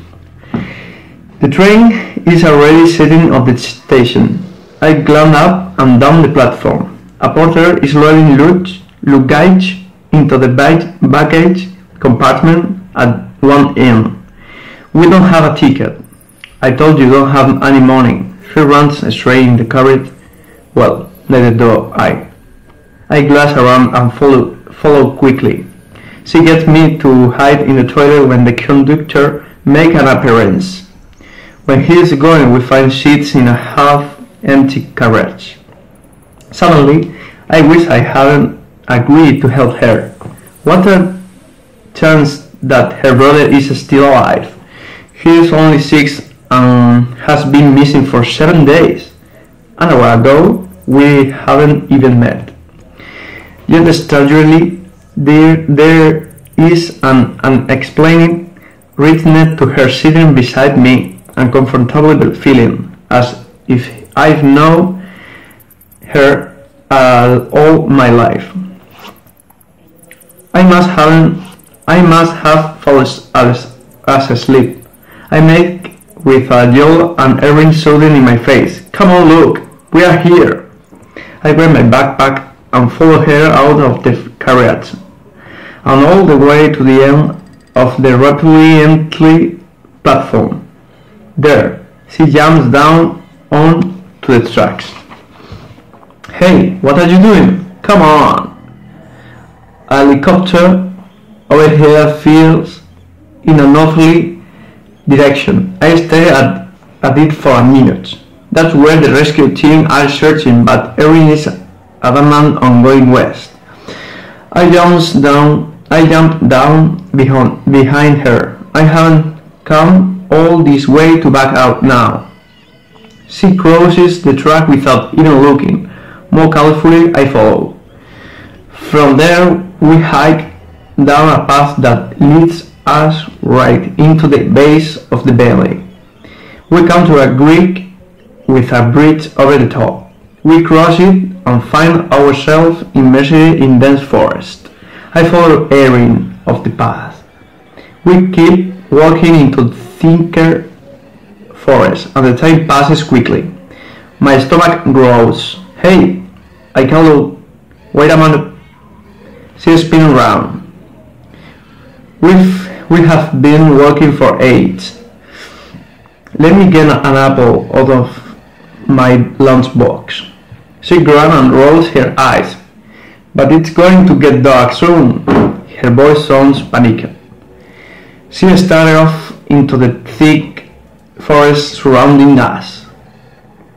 The train is already setting off the station. I glance up and down the platform. A porter is loading luggage into the baggage compartment at one end. "We don't have a ticket." "I told you don't have any money." She runs straight in the carriage. "Well, neither do I." I glance around and follow quickly. She gets me to hide in the toilet when the conductor makes an appearance. When he is going, we find seats in a half-empty carriage. Suddenly, I wish I hadn't agreed to help her. What a chance that her brother is still alive. He is only 6 and has been missing for 7 days. An hour ago, we haven't even met. Yet strangely, there is an unexplained richness to her sitting beside me, uncomfortable feeling, as if I've known her all my life. I must have fallen asleep. I make with a yawl and Erin shouting in my face, "Come on, look, we are here!" I grab my backpack and follow her out of the carriage, and all the way to the end of the rapidly empty platform. There, she jumps down on to the tracks. "Hey, what are you doing? Come on!" A helicopter overhead feels in a northerly direction. I stare at it for a minute. That's where the rescue team are searching, but Erin is adamant on going west. I jump down behind her. I haven't come all this way to back out now. She crosses the track without even looking. More carefully, I follow. From there, we hike down a path that leads us right into the base of the valley. We come to a creek with a bridge over the top. We cross it and find ourselves immersed in dense forest. I follow Erin off the path. We keep walking into thicker forest and the time passes quickly. My stomach growls. "Hey, I can look. Wait a minute." She spins around. We have been walking for ages. Let me get an apple out of my lunchbox. She growls and rolls her eyes. But it's going to get dark soon. Her voice sounds panicked. She started off into the thick forest surrounding us.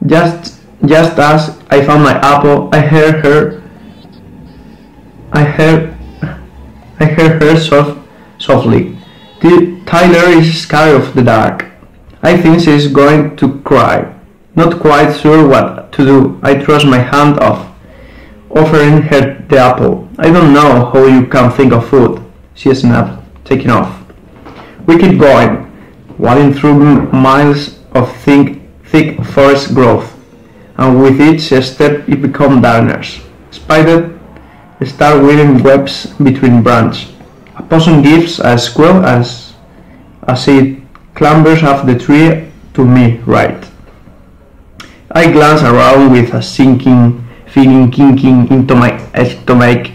Just as I found my apple, I heard her softly. Tyler is scared of the dark. I think she's going to cry. Not quite sure what to do. I thrust my hand off, offering her the apple. I don't know how you can think of food, she snapped, taking off. We keep going, wading through miles of thick forest growth, and with each step it becomes darkness. Spiders start weaving webs between branches. A possum gives a squeal as it clambers up the tree to me right. I glance around with a sinking feeling kinking into my stomach,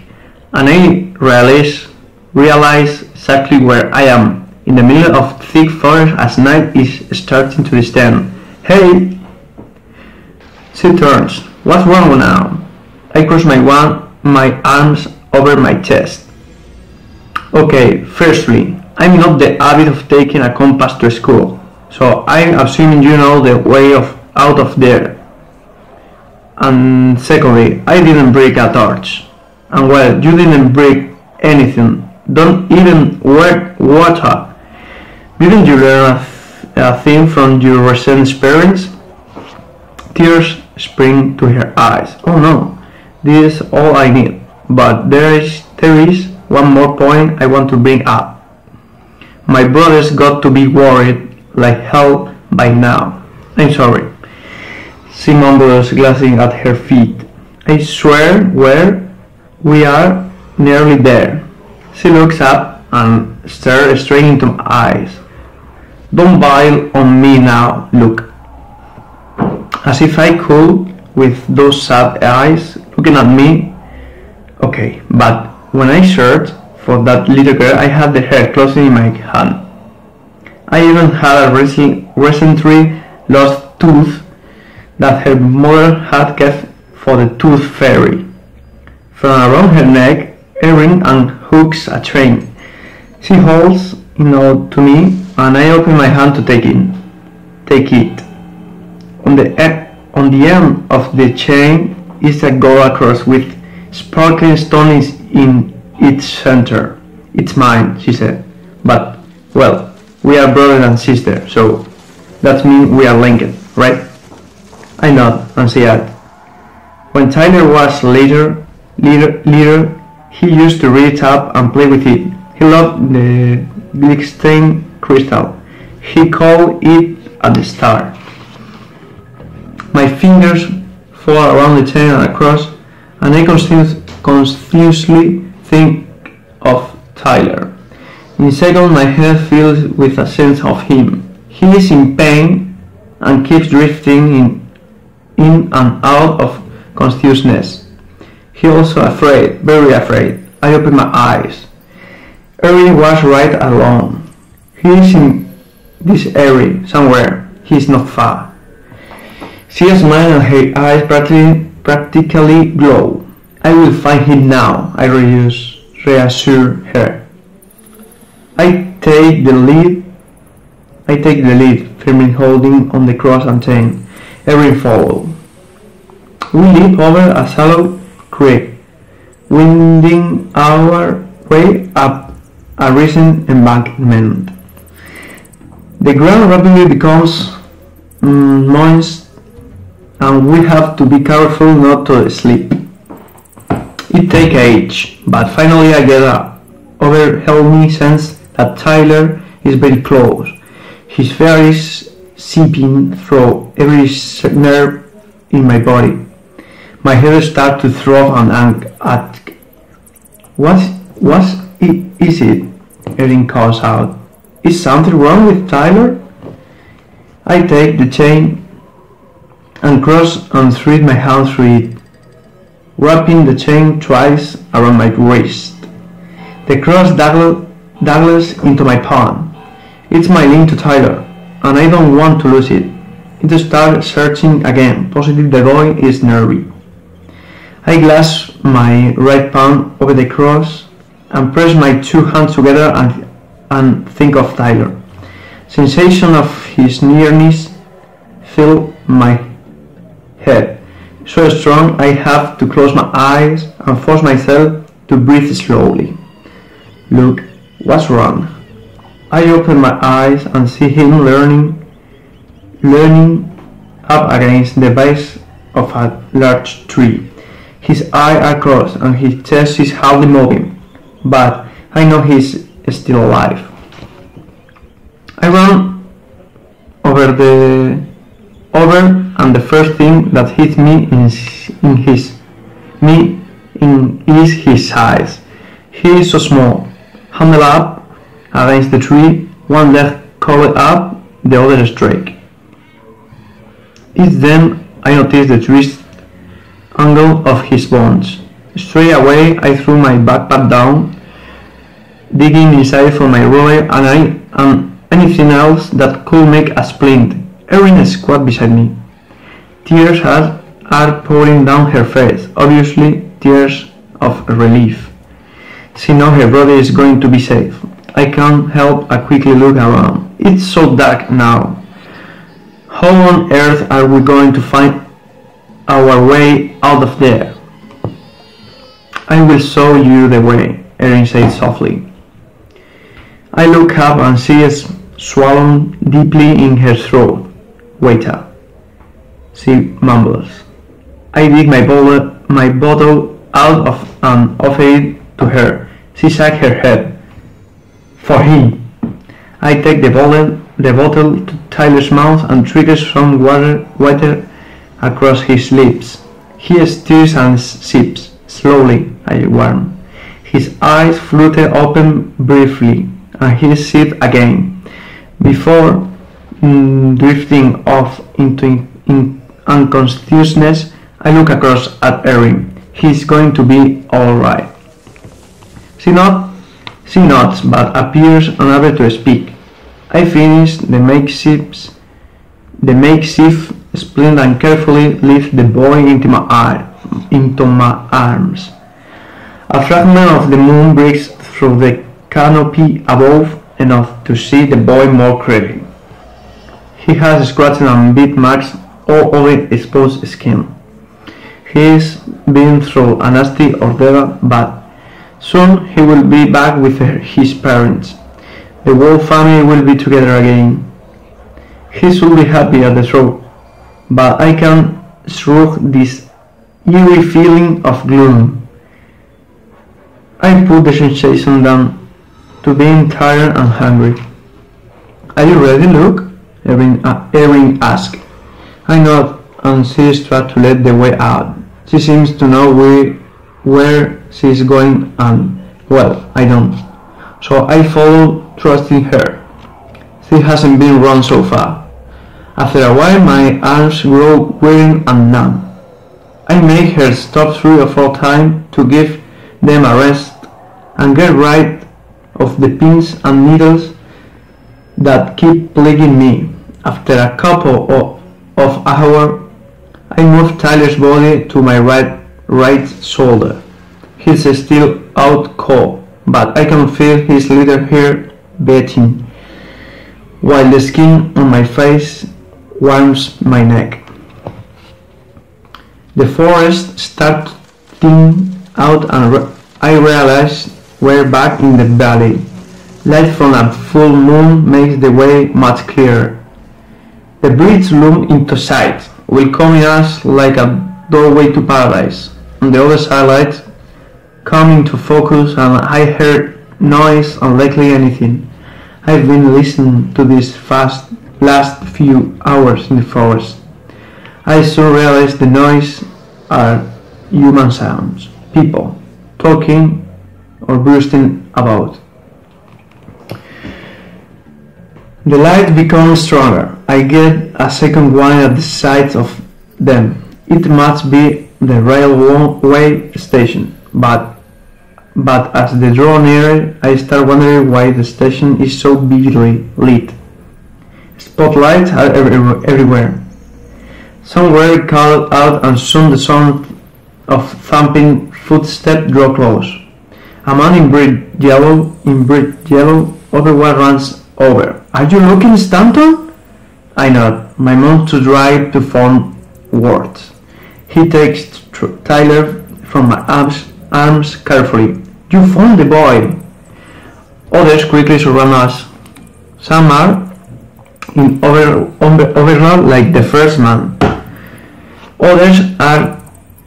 and I realize exactly where I am, in the middle of thick forest as night is starting to descend. Hey! She turns. What's wrong now? I cross my arms over my chest. Okay, firstly, I'm not the habit of taking a compass to school, so I'm assuming you know the way out of there. And secondly, I didn't break a torch. And well, you didn't break anything. Don't even work water. Didn't you learn a thing from your recent experience? Tears spring to her eyes. Oh no, this is all I need. But there is one more point I want to bring up. My brother's got to be worried like hell by now. I'm sorry. She mumbles, glancing at her feet. I swear we are nearly there. She looks up and stares straight into my eyes. Don't bail on me now, look. As if I could, with those sad eyes looking at me. Okay, but when I searched for that little girl, I had the hair closing in my hand. I even had a recently lost tooth that her mother had kept for the tooth fairy. From around her neck, a ring unhooks a chain. She holds it out to me, and I open my hand to take it. On the end of the chain is a gold cross with sparkling stones in its center. It's mine, she said. But, well, we are brother and sister, so that means we are linked, right? I nod and say that. When Tyler was little, he used to read it up and play with it. He loved the Glickstein crystal. He called it a star. My fingers fall around the chain and across, and I continuously think of Tyler. In a second, my head fills with a sense of him. He is in pain and keeps drifting in and out of consciousness. He also afraid, very afraid. I open my eyes. Erin was right along. He is in this area somewhere. He is not far. She smiles and her eyes practically glow. I will find him now, I reassure her. I take the lead, firmly holding on the cross and chain. Erin follows. We leap over a shallow creek, winding our way up a recent embankment. The ground rapidly becomes moist, and we have to be careful not to slip. It takes age, but finally I get a overwhelming sense that Tyler is very close. His fear is seeping through every nerve in my body. My head starts to throb and ask, What is it? Erin calls out. Is something wrong with Tyler? I take the chain and cross and thread my hand through it, wrapping the chain twice around my wrist. The cross daggers into my palm. It's my link to Tyler, and I don't want to lose it. It starts searching again, positive the boy is nervy. I clasp my right palm over the cross and press my two hands together and think of Tyler. Sensation of his nearness fill my head, so strong I have to close my eyes and force myself to breathe slowly. Look, what's wrong? I open my eyes and see him leaning up against the base of a large tree. His eyes are closed and his chest is hardly moving, but I know he's still alive. I run over and the first thing that hits me is his size. He is so small, handled up against the tree, one leg curled up, the other straight. It's then I notice the twist angle of his bones. Straight away I threw my backpack down, digging inside for my ruler and anything else that could make a splint. Erin squat beside me. Tears are pouring down her face, obviously tears of relief. She knows her brother is going to be safe. I can't help but quickly look around. It's so dark now. How on earth are we going to find our way out of there? I will show you the way, Erin said softly. I look up and see a swallow deeply in her throat. Waiter, she mumbles. I dig my bottle out of and offer it to her. She shakes her head. For him. I take the bottle to Tyler's mouth and trickles some water across his lips. He stirs and sips. Slowly, I warn. His eyes flutter open briefly, and he sips again, before drifting off into unconsciousness. I look across at Erin. He's going to be all right. She nods, but appears unable to speak. I finish the makeshift splint and carefully lift the boy into my arms. A fragment of the moon breaks through the canopy above, enough to see the boy more clearly. He has scratches and bite marks all over exposed skin. He's been through a nasty ordeal, but soon he will be back with his parents. The whole family will be together again. He should be happy at the thought, but I can shrug this eerie feeling of gloom. I put the sensation down to being tired and hungry. Are you ready, Luke? Erin asked. I nod and she starts to lead the way out. She seems to know where she is going and, well, I don't. So I follow, trusting her. She hasn't been wrong so far. After a while my arms grow weary and numb. I make her stop 3 or 4 times to give them a rest and get rid of the pins and needles that keep plaguing me. After a couple of hours, I move Tyler's body to my right shoulder. He's still out cold, but I can feel his little hair beating, while the skin on my face warms my neck. The forest starts thinning out and I realize we're back in the valley. Light from a full moon makes the way much clearer. The bridge looms into sight, welcoming us like a doorway to paradise. On the other side, lights come into focus and I heard noise unlikely anything. I've been listening to this last few hours in the forest. I soon realized the noise are human sounds, people talking or bursting about. The light becomes stronger. I get a second one at the sight of them. It must be the railway station, but as they draw nearer, I start wondering why the station is so vividly lit. Spotlights are everywhere. Some were called out and soon the sun of thumping footsteps draw close. A man in bright yellow overall runs over. Are you looking, Stanton? I nod, my mouth too dry to form words. He takes Tyler from my arms carefully. You found the boy. Others quickly surround us. Some are in overall like the first man. Others are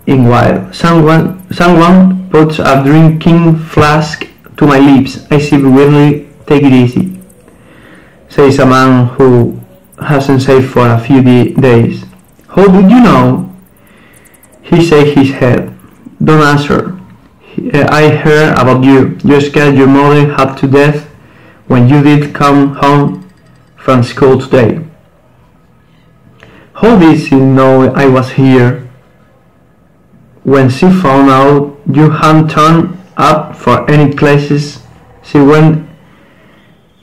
in wild. Someone puts a drinking flask to my lips. I sip weirdly. Take it easy, says a man who hasn't shaved for a few days. How did you know? He shakes his head. Don't answer. I heard about you. You scared your mother half to death when you did come home from school today. How did she know I was here? When she found out you hadn't turned up for any classes, she went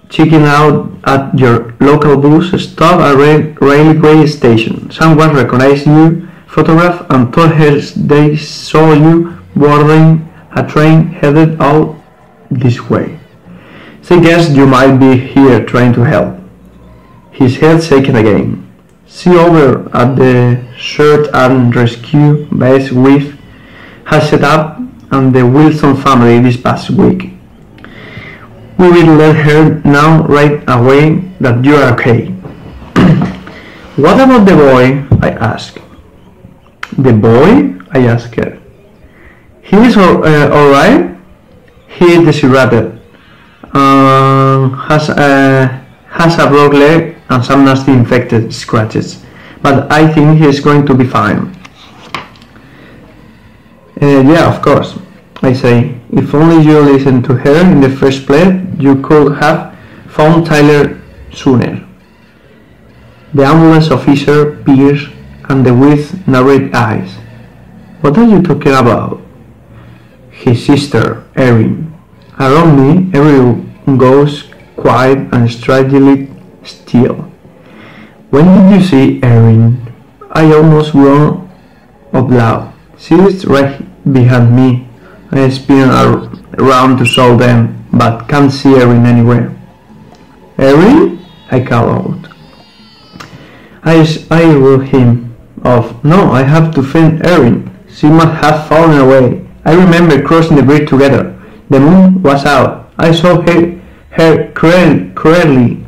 checking out at your local bus stop at railway station. Someone recognized your photograph and told her they saw you boarding a train headed out this way. She guessed you might be here trying to help. His head shaking again. See over at the search and rescue base we has set up and the Wilson family this past week. We will let her know right away that you are okay. What about the boy? I asked. The boy? I asked her. He is alright? He is disrupted. Has a broke leg and some nasty infected scratches. But I think he is going to be fine. Yeah, of course, I say. If only you listened to her in the first place, you could have found Tyler sooner. The ambulance officer peers and with narrowed eyes. What are you talking about? His sister, Erin. Around me, everyone goes quiet and strangely still. When did you see Erin? I almost groaned out loud. She is right behind me. I spin around to saw them, but can't see Erin anywhere. Erin? I call out. I rule him off. No, I have to find Erin. She must have fallen away. I remember crossing the bridge together. The moon was out. I saw her clearly.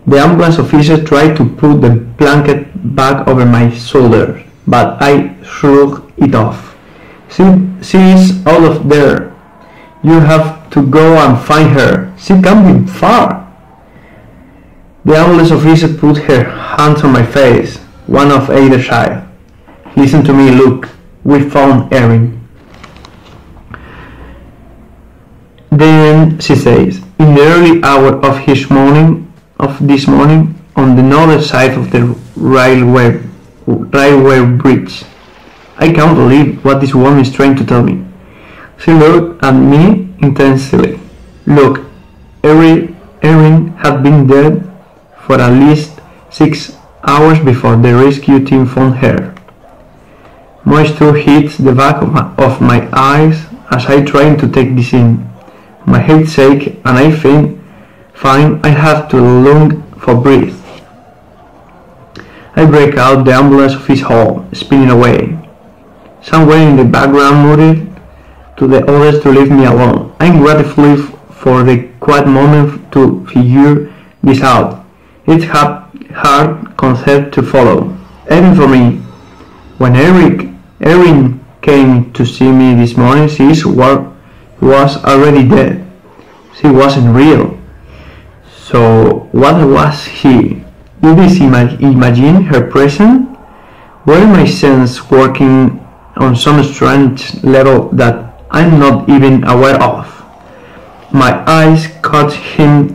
The ambulance officer tried to put the blanket back over my shoulders, but I shrugged it off. She is out of there. You have to go and find her. She can't be far. The ambulance officer put her hands on my face, one of either side. Listen to me, Luke. We found Erin. Then she says, in the early hour of this morning, on the northern side of the railway bridge. I can't believe what this woman is trying to tell me. She looked at me intensely. Look, Erin had been dead for at least 6 hours before the rescue team found her. Moisture hits the back of my eyes as I try to take this in. My head shakes and I find I have to long for breath. I break out the ambulance office hall, spinning away. Somewhere in the background muttered to the others to leave me alone. I'm grateful for the quiet moment to figure this out. It's a hard concept to follow, even for me. When Erin came to see me this morning, she was already dead. She wasn't real. So what was she? Did this imagine her presence? Were my senses working on some strange level that I'm not even aware of? My eyes caught him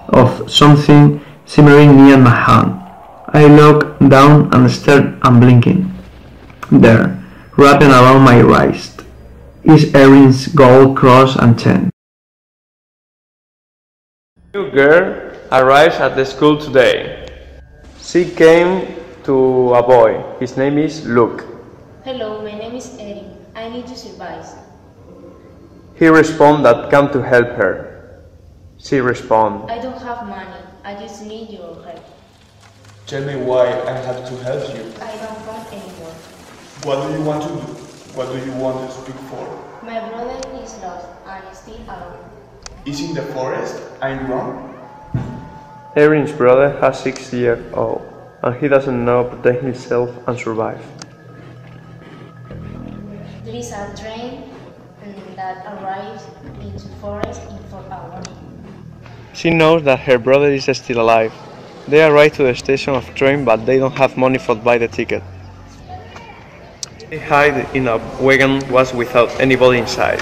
of something simmering near my hand. I looked down and stared unblinking. There, wrapping around my wrist, is Erin's gold cross and chain. New girl arrives at the school today. She came to a boy. His name is Luke. Hello, my name is Erin. I need your advice. He responded that come to help her. She responded, I don't have money. I just need your help. Tell me why I have to help you. I don't come anymore. What do you want to do? What do you want to speak for? My brother is lost and is still alone. Is in the forest? I'm wrong? Erin's brother has 6 years old, and he doesn't know protect himself and survive. There is a train that arrives into forest in 4 hours. She knows that her brother is still alive. They arrive to the station of train, but they don't have money for buy the ticket. They hide in a wagon was without anybody inside.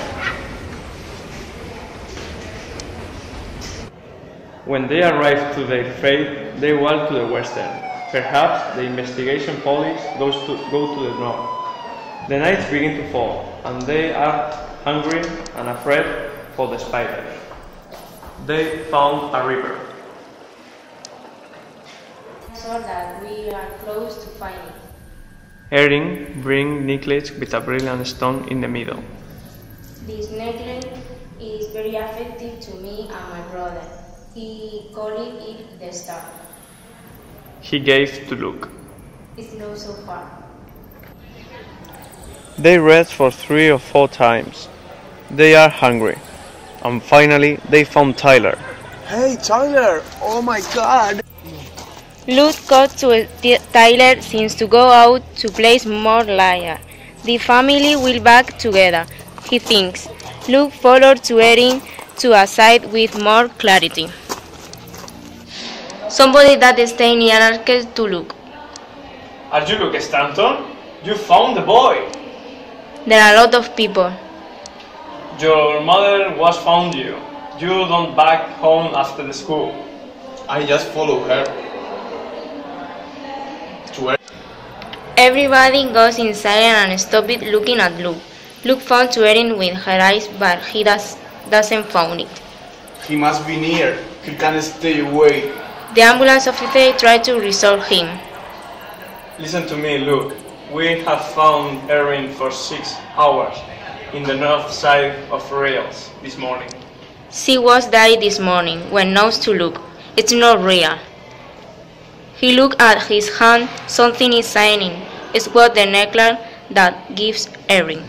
When they arrive to their fate, they walk to the western. Perhaps the investigation police go to the north. The nights begin to fall, and they are hungry and afraid for the spiders. They found a river. So that we are close to finding. Erin brings necklace with a brilliant stone in the middle. This necklace is very effective to me and my brother. He called it the star. He gave to Luke. It's not so far. They rest for 3 or 4 times. They are hungry. And finally, they found Tyler. Hey Tyler! Oh my god! Luke got to Tyler seems to go out to place more liar. The family will back together, he thinks. Luke followed to Erin to a side with more clarity. Somebody that stayed near to Luke. Are you Luke Stanton? You found the boy! There are a lot of people. Your mother was found you. You don't back home after the school. I just follow her. To her. Everybody goes inside and stops looking at Luke. Luke found Erin with her eyes, but he doesn't find it. He must be near. He can't stay away. The ambulance officer tried to restore him. Listen to me, Luke. We have found Erin for 6 hours in the north side of rails this morning. She was dead this morning when nose to Luke. It's not real. He looked at his hand. Something is shining. It's what the necklace that gives Erin.